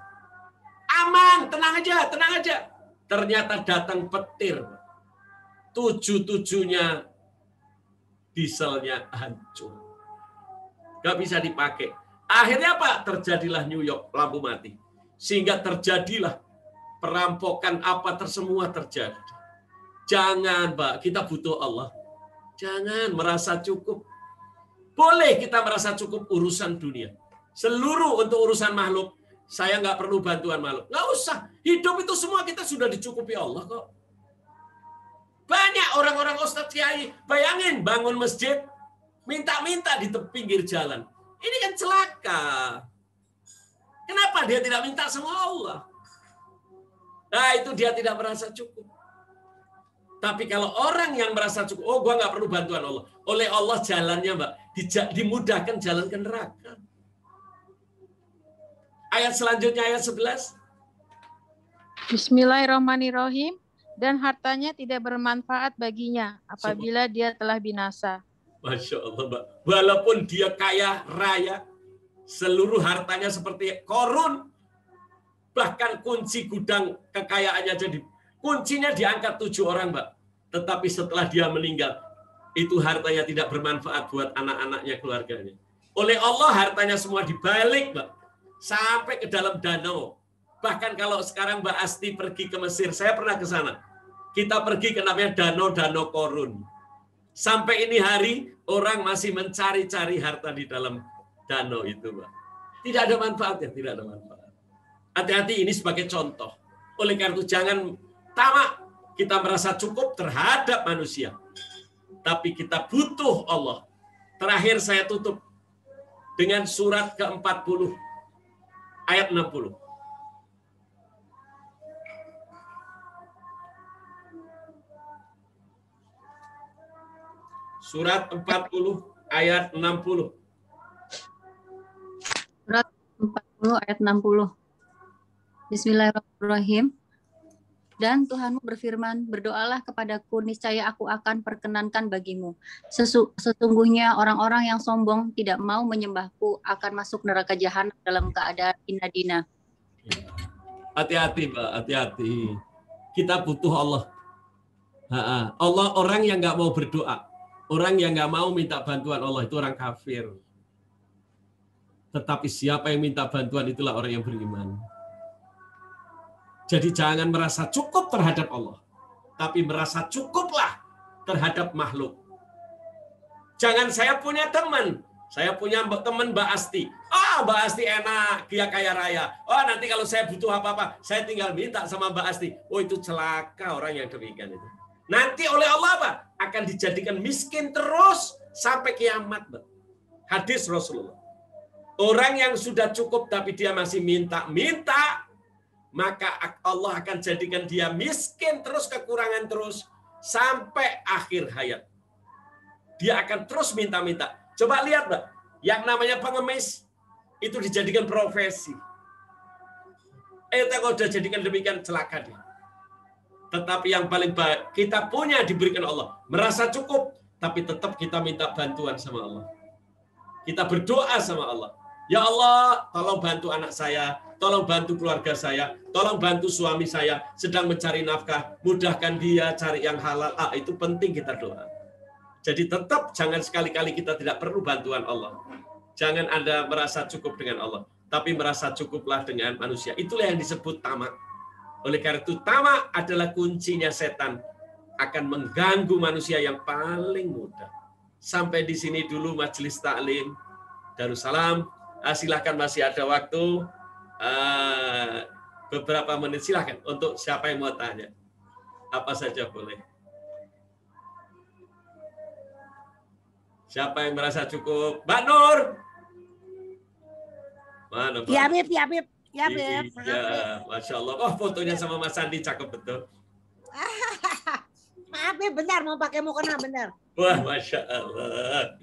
Aman, tenang aja. Ternyata datang petir. 7-7-nya dieselnya hancur. Nggak bisa dipakai. Akhirnya apa? Terjadilah New York lampu mati. Sehingga terjadilah perampokan semua terjadi. Jangan, Pak, kita butuh Allah. Jangan merasa cukup. Boleh kita merasa cukup urusan dunia. Seluruh untuk urusan makhluk. Saya nggak perlu bantuan makhluk. Nggak usah. Hidup itu semua kita sudah dicukupi Allah kok. Banyak orang-orang ustadz kiai. Bayangin bangun masjid. Minta-minta di pinggir jalan. Ini kan celaka. Kenapa dia tidak minta sama Allah? Nah itu dia tidak merasa cukup. Tapi kalau orang yang merasa cukup. Oh gua nggak perlu bantuan Allah. Oleh Allah jalannya, Mbak. Dimudahkan jalan ke neraka. Ayat selanjutnya, ayat 11. Bismillahirrahmanirrahim. Dan hartanya tidak bermanfaat baginya apabila dia telah binasa. Masya Allah, Mbak. Walaupun dia kaya raya, seluruh hartanya seperti Korun, bahkan kunci gudang kekayaannya jadi kuncinya diangkat 7 orang, Mbak. Tetapi setelah dia meninggal, itu hartanya tidak bermanfaat buat anak-anaknya, keluarganya. Oleh Allah hartanya semua dibalik, Mbak. Sampai ke dalam danau. Bahkan kalau sekarang Mbak Asti pergi ke Mesir, saya pernah ke sana. Kita pergi ke namanya danau Korun. Sampai ini hari, orang masih mencari-cari harta di dalam danau itu, Mbak. Tidak ada manfaatnya, tidak ada manfaat. Hati-hati, ini sebagai contoh. Oleh karena itu, jangan tamak. Kita merasa cukup terhadap manusia. Tapi kita butuh Allah. Terakhir saya tutup dengan surat ke-40. Ayat 60. Surat 40 ayat 60. Surat 40 ayat 60. Bismillahirrahmanirrahim. Dan Tuhanmu berfirman, berdoalah kepadaku, niscaya aku akan perkenankan bagimu. Sesungguhnya orang-orang yang sombong tidak mau menyembahku akan masuk neraka jahanam dalam keadaan hina. Hati-hati, Mbak, hati-hati. Kita butuh Allah. Allah, orang yang nggak mau berdoa, orang yang nggak mau minta bantuan Allah itu orang kafir. Tetapi siapa yang minta bantuan itulah orang yang beriman. Jadi jangan merasa cukup terhadap Allah, tapi merasa cukuplah terhadap makhluk. Jangan saya punya teman teman Mbak Asti. Mbak Asti enak, dia kaya raya. Nanti kalau saya butuh apa-apa, saya tinggal minta sama Mbak Asti. Itu celaka orang yang demikian itu. Nanti oleh Allah apa? Akan dijadikan miskin terus sampai kiamat, Mbak. Hadis Rasulullah. Orang yang sudah cukup tapi dia masih minta-minta, maka Allah akan jadikan dia miskin terus, kekurangan terus, sampai akhir hayat. Dia akan terus minta-minta. Coba lihat, Mbak, yang namanya pengemis, itu dijadikan profesi. Kalau sudah jadikan demikian, celaka dia. Tetapi yang paling baik, kita punya diberikan Allah. Merasa cukup, tapi tetap kita minta bantuan sama Allah. Kita berdoa sama Allah. Ya Allah, tolong bantu anak saya, tolong bantu keluarga saya, tolong bantu suami saya sedang mencari nafkah, mudahkan dia cari yang halal. Itu penting kita doa. Jadi tetap jangan sekali-kali kita tidak perlu bantuan Allah. Jangan Anda merasa cukup dengan Allah. tapi merasa cukuplah dengan manusia. Itulah yang disebut tamak. Oleh karena itu, tamak adalah kuncinya setan, akan mengganggu manusia yang paling mudah. Sampai di sini dulu majelis taklim Darussalam. Silahkan masih ada waktu beberapa menit, silahkan untuk siapa yang mau tanya. Apa saja boleh. Siapa yang merasa cukup? Mbak Nur. Mana Mbak? Ya Beb, ya Beb. Ya Iya, Beb. Masya Allah. Oh, fotonya sama Mas Sandi cakep betul. Maaf Beb, bentar mau pakai mukena bentar. Wah, Masya Allah.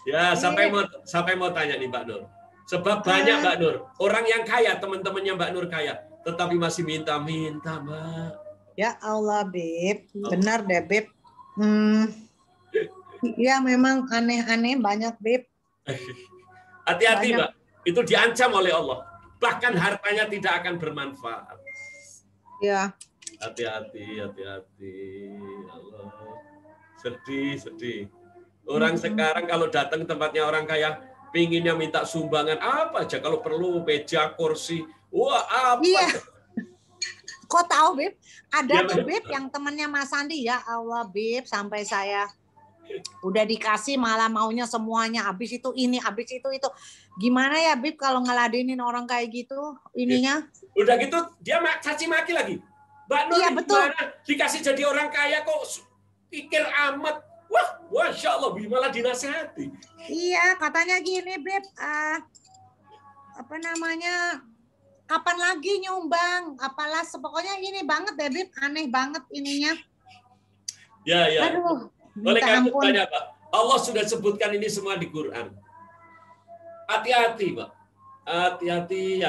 Ya, siapa yang mau tanya nih Mbak Nur? Sebab banyak Mbak Nur. Orang yang kaya, teman-temannya Mbak Nur kaya. Tetapi masih minta-minta, Mbak. Ya Allah Beb, benar deh Beb. Ya memang aneh-aneh banyak Beb. Hati-hati Mbak, itu diancam oleh Allah. Bahkan hartanya tidak akan bermanfaat. Ya. Hati-hati. Allah. Sedih. Orang sekarang kalau datang tempatnya orang kaya, pinginnya minta sumbangan apa aja. Kalau perlu meja, kursi, wah apa. Iya. Kok tahu Beb? Ada tuh Beb yang temannya Mas Sandi, ya Allah Beb, sampai saya udah dikasih malah maunya semuanya, habis itu ini, habis itu. Gimana ya Beb kalau ngeladenin orang kayak gitu ininya? Udah gitu dia caci maki lagi. Mbak Nur, iya, betul. Gimana dikasih jadi orang kaya kok pikir amat. Wah, Masya Allah, malah dinasihati. Iya, katanya gini Beb, apa namanya, kapan lagi nyumbang? Apalah, pokoknya ini banget deh Beb, aneh banget ininya. Ya. Aduh, oleh karena itu ampun. banyak, Pak. Allah sudah sebutkan ini semua di Quran. Hati-hati, Pak. Hati-hati.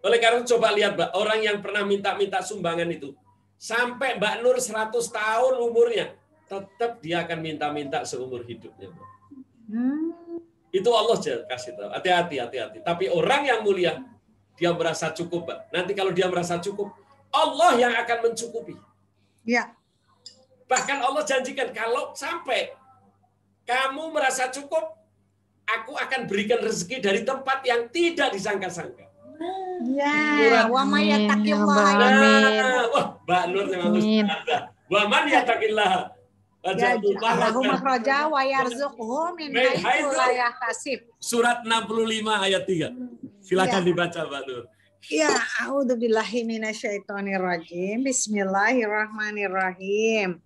Oleh karena itu coba lihat, Mbak, orang yang pernah minta-minta sumbangan itu. Sampai Mbak Nur 100 tahun umurnya, tetap dia akan minta-minta seumur hidupnya, Mbak. Itu Allah kasih tahu. Hati-hati. Tapi orang yang mulia, dia merasa cukup, Mbak. Nanti kalau dia merasa cukup, Allah yang akan mencukupi. Ya. Bahkan Allah janjikan, kalau sampai kamu merasa cukup, aku akan berikan rezeki dari tempat yang tidak disangka-sangka. Ya, wa may yattaqillaha. Wah, Mbak Nur memang ustazah. Wa man yattaqillah. Allahu makhraja wa yarzuqhu min haitsu la yahtasib. Surat 65 ayat 3. Silakan dibaca, Mbak Nur. Ya, a'udzubillahi minasyaitonirrajim. Bismillahirrahmanirrahim.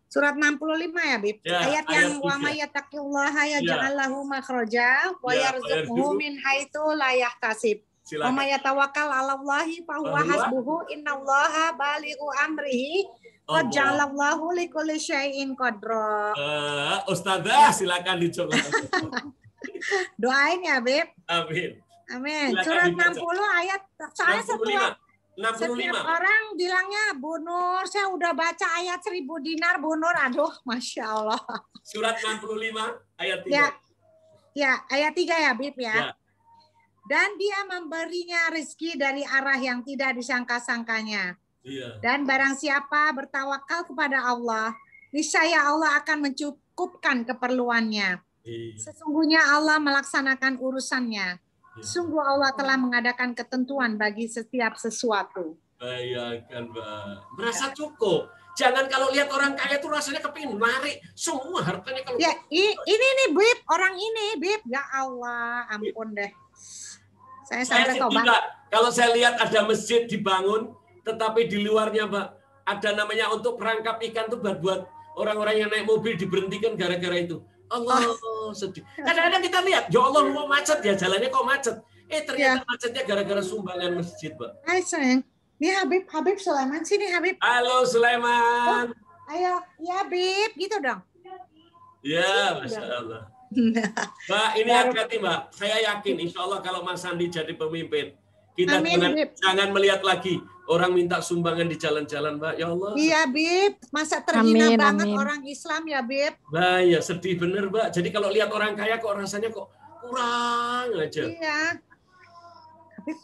Surat 65 ya, Bib. Ayat yang wa may yattaqillaha yaj'al lahu makhraja wa yarzuqhu min haitsu la yahtasib. Wa may yatawakkal 'alallahi fa huwa hasbuhu innallaha balighu amrihi qad ja'alallahu likulli syai'in qadra. Ustazah, silakan dicoba. Doain ya, Bib. Amin. Surat 60 ayat, soalnya setiap 65. orang bilangnya, Bu Nur, saya udah baca ayat 1000 dinar, Bu Nur. Aduh, Masya Allah. Surat 65 ayat 3. Ya, ayat 3 ya, Bib ya. Dan dia memberinya rezeki dari arah yang tidak disangka-sangkanya. Dan barang siapa bertawakal kepada Allah, niscaya Allah akan mencukupkan keperluannya. Sesungguhnya Allah melaksanakan urusannya. Sungguh Allah telah mengadakan ketentuan bagi setiap sesuatu. Bayangkan, Mbak. Merasa cukup. Jangan kalau lihat orang kaya itu rasanya kepingin narik semua hartanya kalau. Ya, ini nih, Bib, orang ini, Bib. Ya Allah, ampun deh. Saya sampai tobat. Kalau saya lihat ada masjid dibangun, tetapi di luarnya, Mbak, ada namanya untuk perangkap ikan tuh buat orang-orang yang naik mobil diberhentikan gara-gara itu. Allah, sedih. Kadang-kadang kita lihat, ya Allah mau macet ya, jalannya kok macet. Ternyata macetnya gara-gara sumbangan masjid, Mbak. Hai, sayang. Ini Habib Sulaiman, sini Habib. Halo Sulaiman. Ayo, ya Habib, gitu dong. Ya, Masya Allah. Mbak, ini hati-hati, Mbak. Saya yakin, insya Allah kalau Mas Sandi jadi pemimpin, kita jangan melihat lagi orang minta sumbangan di jalan-jalan, Mbak. Ya Allah. Iya, Bib. Masa terhina banget orang Islam ya, Bib. Nah, ya sedih bener, Mbak. Jadi kalau lihat orang kaya kok rasanya kok kurang aja. Iya.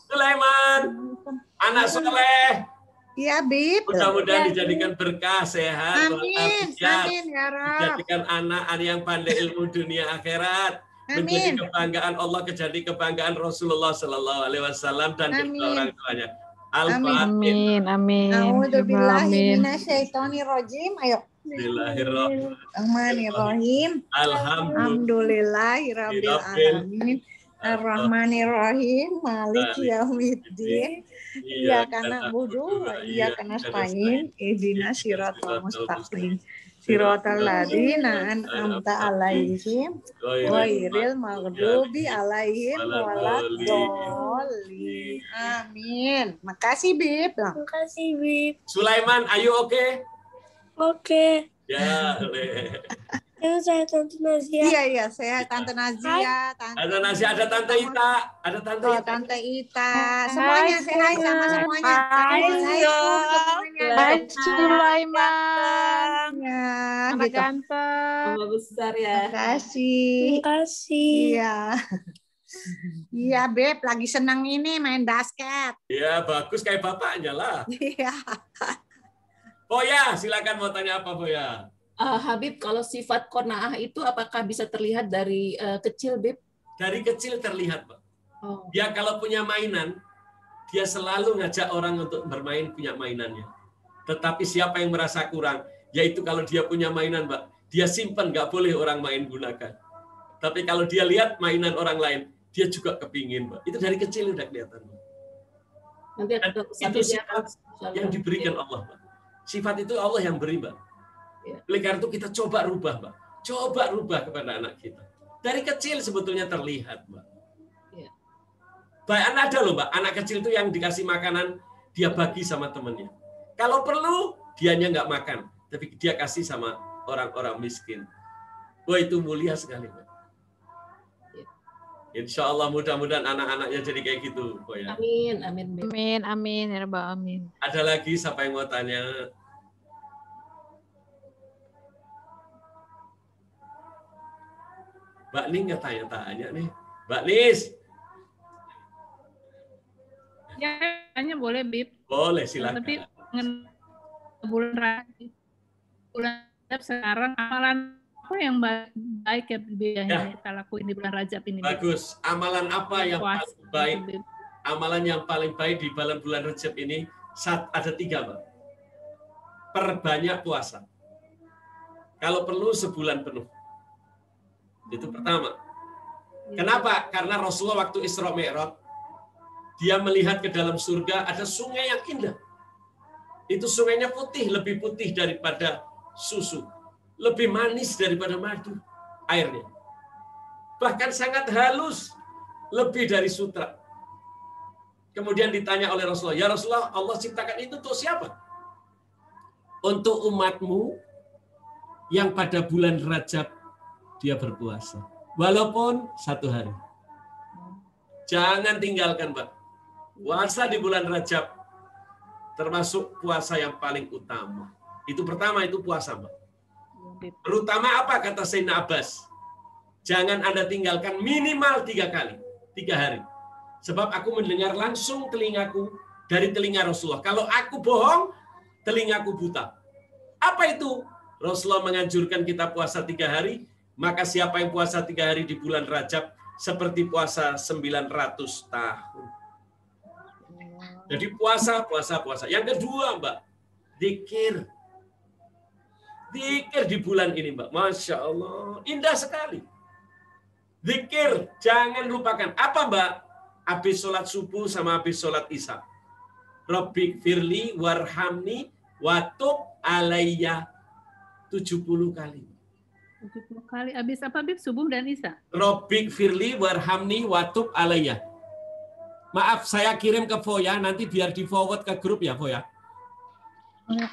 Sulaiman, anak soleh. Iya, Bib. Mudah-mudahan dijadikan berkah, sehat, amin ya Rab. Dijadikan anak yang pandai ilmu dunia akhirat. menjadi kebanggaan Allah, menjadi kebanggaan Rasulullah Sallallahu Alaihi Wasallam dan kedua orang tuanya. Amin. Amin. A'udzubillahi minasyaitonirrajim. Ayo. Bismillahirrahmanirrahim. Alhamdulillahirabbil alamin. Ar-Rahmanir-Rahim. Maliki yaumiddin. Iyyaka na'budu wa iyyaka nasta'in. Ihdinas siratal mustaqim. Siratal ladzina an'amta 'alaihim ghairil maghdubi 'alaihim waladdallin. Amin. Makasih, Bib. Makasih, Bib. Sulaiman, ayo oke? Oke. Ya, Itu saya Tante Nazia. Iya, saya Tante Nazia. Ada Nazia, ada Tante Ita, ada Tante Ita. Tante Ita. Semuanya hai sama semuanya. Hai Sulaiman. Ya, anak gitu. ganteng. Mama besar ya. Makasih. Makasih. Iya. Iya, Beb, lagi senang ini main basket. Iya, bagus kayak bapaknya lah. Iya. Boya, silakan mau tanya apa, Boya? Habib, kalau sifat qanaah itu apakah bisa terlihat dari kecil, Bib? Dari kecil terlihat, Pak. Oh. Dia kalau punya mainan, dia selalu ngajak orang untuk bermain punya mainannya. Tetapi siapa yang merasa kurang, yaitu kalau dia punya mainan, Pak, dia simpan, nggak boleh orang main gunakan. Tapi kalau dia lihat mainan orang lain, dia juga kepingin, Pak. Itu dari kecil udah kelihatan, Pak. Nanti itu sifat yang diberikan Allah, Pak. Sifat itu Allah yang beri, Pak. Oleh karena itu kita coba rubah, Mbak. Coba rubah kepada anak kita. Dari kecil sebetulnya terlihat, Mbak. Ya. Bahkan ada loh, Mbak, anak kecil itu yang dikasih makanan, dia bagi sama temennya. Kalau perlu, dianya nggak makan. Tapi dia kasih sama orang-orang miskin. Wah, itu mulia sekali, Mbak. Ya. Insya Allah mudah-mudahan anak-anaknya jadi kayak gitu, Mbak, ya. Amin, amin. Amin, amin, ya Rabbal Amin. Ada lagi siapa yang mau tanya? Mbak Ning nggak tanya-tanya nih. Mbak Nis. Ya, tanya boleh, Bib. Boleh, silakan. Tapi bulan Rajab sekarang amalan apa yang baik ya, yang kita lakuin di bulan Rajab ini? Bagus. Amalan apa yang paling baik? Amalan yang paling baik di bulan Rajab ini ada 3, Mbak. Perbanyak puasa. Kalau perlu sebulan penuh. Itu pertama. Kenapa? Karena Rasulullah waktu Isra Mi'raj, dia melihat ke dalam surga ada sungai yang indah. Itu sungainya putih, lebih putih daripada susu. Lebih manis daripada madu airnya. Bahkan sangat halus, lebih dari sutra. Kemudian ditanya oleh Rasulullah, ya Rasulullah, Allah ciptakan itu untuk siapa? Untuk umatmu yang pada bulan Rajab dia berpuasa. Walaupun 1 hari. Jangan tinggalkan, Mbak. Puasa di bulan Rajab termasuk puasa yang paling utama. Itu pertama, itu puasa, Mbak. Terutama apa kata Sayyidina Abbas? Jangan Anda tinggalkan minimal 3 kali. 3 hari. Sebab aku mendengar langsung telingaku dari telinga Rasulullah. Kalau aku bohong, telingaku buta. Apa itu? Rasulullah menganjurkan kita puasa 3 hari. Maka siapa yang puasa 3 hari di bulan Rajab seperti puasa 900 tahun. Jadi puasa. Yang kedua, Mbak, zikir. Zikir di bulan ini, Mbak. Masya Allah, indah sekali. Zikir, jangan lupakan. Apa, Mbak? Habis sholat subuh sama habis sholat isya. Rabbik firli warhamni watub alayya 70 kali. 70 kali. Habis apa, Bib? Subuh dan isya? Rabbik firli warhamni watub alayya. Maaf, saya kirim ke Foya, nanti biar di forward ke grup ya, Foya.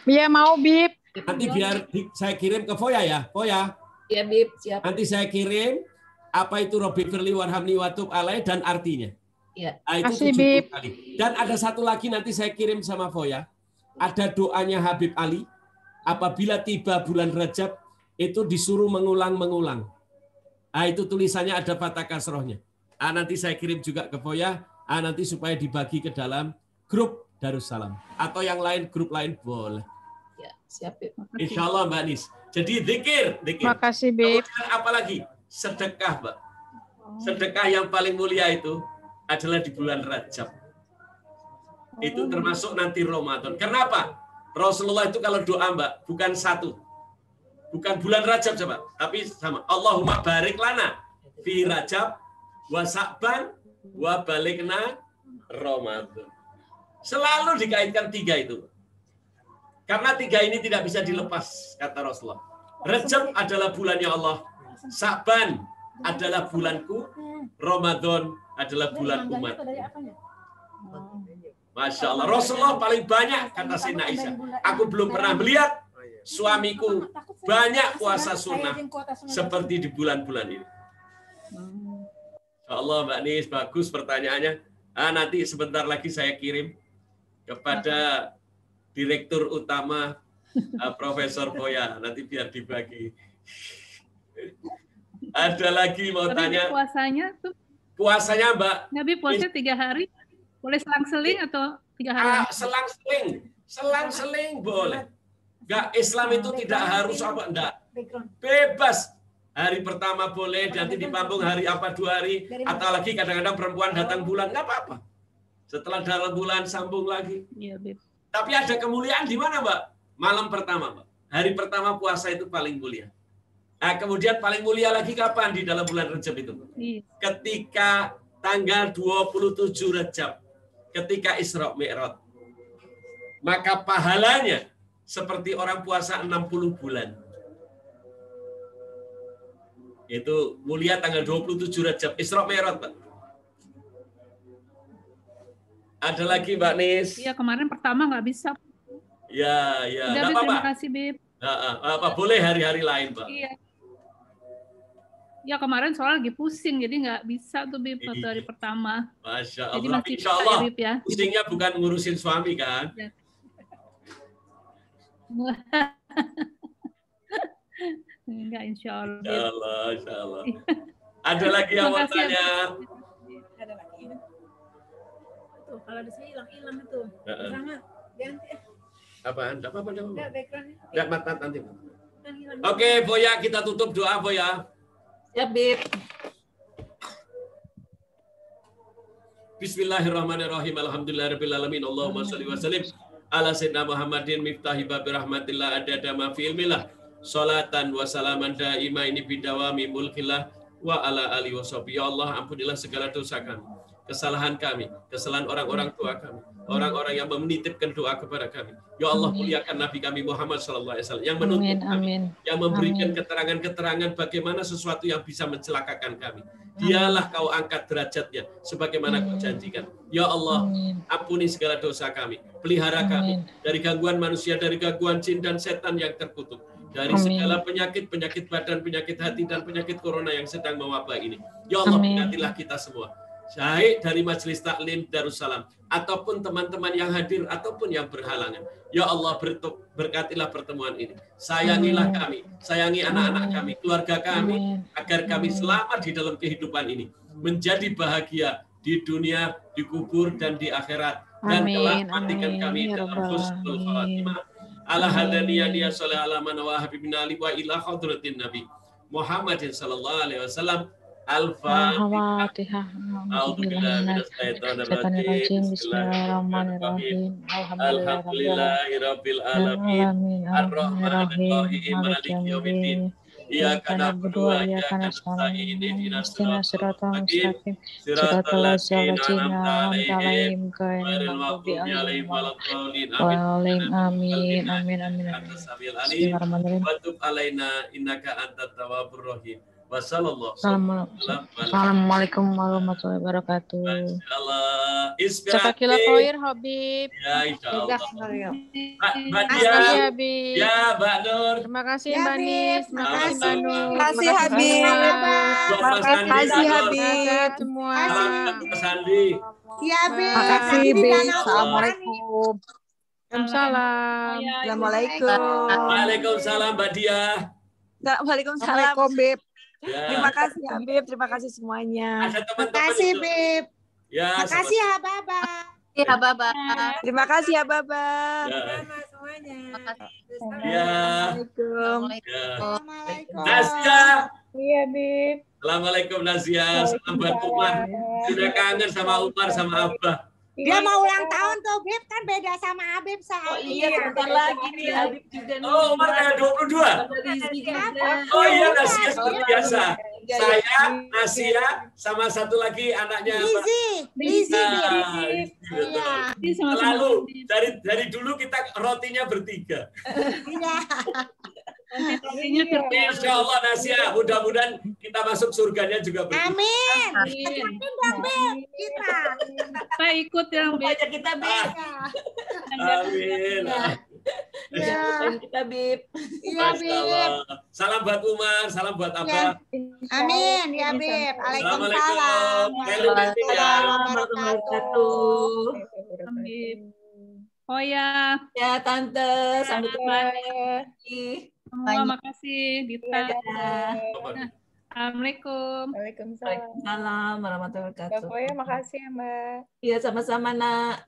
Iya, mau, Bib. Nanti biar saya kirim ke Foya ya, Foya. Iya, Bib, siap. Nanti saya kirim apa itu Rabbik firli warhamni watub alayya dan artinya. Iya. Nah, itu 70 kali. Dan ada satu lagi nanti saya kirim sama Foya. Ada doanya Habib Ali. Apabila tiba bulan Rajab, itu disuruh mengulang-mengulang. Nah, itu tulisannya ada fathah kasrohnya. Nanti saya kirim juga ke Foya. Nanti supaya dibagi ke dalam grup Darussalam. Atau yang lain, grup lain boleh. Ya, siap, Bib. Insya Allah, Mbak Nis. Jadi zikir. Makasih, Bib. Kemudian apa lagi? Sedekah, Mbak. Sedekah yang paling mulia itu adalah di bulan Rajab. Itu termasuk nanti Ramadan. Kenapa? Rasulullah itu kalau doa, Mbak, bukan satu. Bukan bulan Rajab coba, tapi sama. Allahumma barik lana fi Rajab wa Sa'ban wa balikna Ramadan. Selalu dikaitkan 3 itu. Karena 3 ini tidak bisa dilepas, kata Rasulullah. Rajab adalah bulannya Allah. Sa'ban adalah bulanku. Ramadan adalah bulan umat. Masya Allah. Rasulullah paling banyak, kata Sayyidina Aisyah. Aku belum pernah melihat suamiku banyak puasa sunnah seperti di bulan-bulan ini. Insya Allah Mbak Nis, bagus pertanyaannya. Nanti sebentar lagi saya kirim kepada Direktur Utama Profesor Boya. Nanti biar dibagi. Ada lagi mau tanya? Puasanya Mbak. Nabi puasa 3 hari. Boleh selang-seling atau 3 hari? Selang-seling boleh. Enggak, Islam itu tidak harus apa, enggak. Bebas. Hari pertama boleh, nanti dipambung hari apa 2 hari. Atau lagi kadang-kadang perempuan datang bulan, enggak apa-apa. Setelah dalam bulan sambung lagi. Iya, Beb. Tapi ada kemuliaan di mana, Mbak? Malam pertama, Mbak. Hari pertama puasa itu paling mulia. Nah, kemudian paling mulia lagi kapan di dalam bulan Rajab itu? Iya. Ketika tanggal 27 Rajab. Ketika Isra Mi'raj. Maka pahalanya seperti orang puasa 60 bulan. Itu mulia tanggal 27 Rajab. Isra Mi'raj, Pak. Ada lagi, Mbak Nis? Iya, kemarin pertama nggak bisa. Ya. Udah, Bib, terima kasih, Bib. Boleh hari-hari lain, Pak. Iya. Ya, kemarin soal lagi pusing, jadi nggak bisa tuh, Bib, waktu hari pertama. Masya Allah. Jadi masih Insya Allah, bisa, ya, Bib, ya. pusingnya bukan ngurusin suami, kan? Ya. Enggak, insya Allah. Insya Allah. Ada lagi yang mau tanya? Ada lagi. Tuh, kalau di sini hilang-hilang itu. Sama, ganti. Apaan? Apa-apa? Enggak, background-nya. Enggak, nanti. Oke, Boya, kita tutup doa, Boya. Ya, Bib. Bismillahirrahmanirrahim. Alhamdulillahirrahmanirrahim. Allahumma sholli wa sallim ala sayyidina Muhammadin miftahi babi rahmatillah adada ma fi ilmillah. Salatan wa salaman daima ini bidawami mulkillah wa ala alihi wa sahbihi. Ya Allah, ampunilah segala dosa kami, kesalahan kami, kesalahan orang-orang tua kami, orang-orang yang menitipkan doa kepada kami. Ya Allah, muliakan Nabi kami Muhammad SAW yang menuntut kami, yang memberikan keterangan-keterangan bagaimana sesuatu yang bisa mencelakakan kami. Dialah kau angkat derajatnya sebagaimana kau janjikan. Ya Allah, ampuni segala dosa kami, pelihara kami dari gangguan manusia, dari gangguan jin dan setan yang terkutuk, dari segala penyakit badan, penyakit hati, dan penyakit corona yang sedang mewabah ini. Ya Allah, berkatilah kita semua. Baik dari Majelis Taklim Darussalam ataupun teman-teman yang hadir ataupun yang berhalangan. Ya Allah, berkatilah pertemuan ini. Sayangilah kami, sayangi anak-anak kami, keluarga kami, agar kami selamat di dalam kehidupan ini, menjadi bahagia di dunia, di kubur, dan di akhirat. Dan kelak matikan kami dalam husnul khatimah. Ala hadaniyah niya salih ala manawa habibina ali wa ila khadratin Nabi Muhammadin sallallahu alaihi wasallam. Al-Fatihah. A'udzubillahi minasyaitonir rajim. Bismillahirrahmanirrahim. Alhamdulillahirabbil alamin. Arrahmanir rahim. Maliki yaumiddin. Iyyaka na'budu wa iyyaka nasta'in. Ihdinas siratal mustaqim. Siratal ladzina an'amta 'alaihim ghairil maghdubi 'alaihim waladdallin. Amin. Bismillahirrahmanirrahim. Wa tub 'alaina innaka antat tawwabur rahim. Assalamualaikum warahmatullahi wabarakatuh. Jazakallah khair, Habib. Ya, insyaallah. Mbak Dia. Ya, Mbak Nur. Terima kasih, Mbak Nis. Terima kasih, Mbak Nur. Terima kasih, Habib. Terima kasih, Habib. Semua. Mas Andi. Iya, Habib. Terima kasih, Habib. Assalamualaikum. Waalaikumsalam. Assalamualaikum. Waalaikumsalam, Mbak Dia. Waalaikumsalam, Bib. Ya. Terima kasih, Habib. Terima kasih semuanya. Ada teman-teman. Terima kasih, Bib. Ya, makasih ya, Baba. Ya, Baba. Terima kasih ya, Baba. Sama semuanya. Ya. Assalamualaikum. Nasya. Iya, Bib. Assalamualaikum Nazia. Salam buat Umar. Sudah kangen sama Umar sama Abah. Dia mau ulang tahun tuh, Bib, kan beda sama Habib saat Oh iya, sebentar lagi nih Habib juga nih. Oh, Umar kayak 22. Oh iya, Nazia seperti biasa. Saya, Nazia, sama satu lagi anaknya Lizzy. Lalu dari dulu kita rotinya bertiga. Iya. Insya Allah Nazia, mudah-mudahan kita masuk surganya juga bertiga. Amin. Amin. Kita ikut yang aja kita Bib. Amin. Ya. Kita Bib. Iya Bib. Salam buat Umar, salam buat Abah. Amin ya Bib. Assalamualaikum. Amin. Oh ya. Ya Tante, sampai lagi. Semua makasih Dita. Assalamualaikum. Waalaikumsalam warahmatullahi wabarakatuh. Mbak Foya, makasih ya Mbak. Iya sama-sama Nak.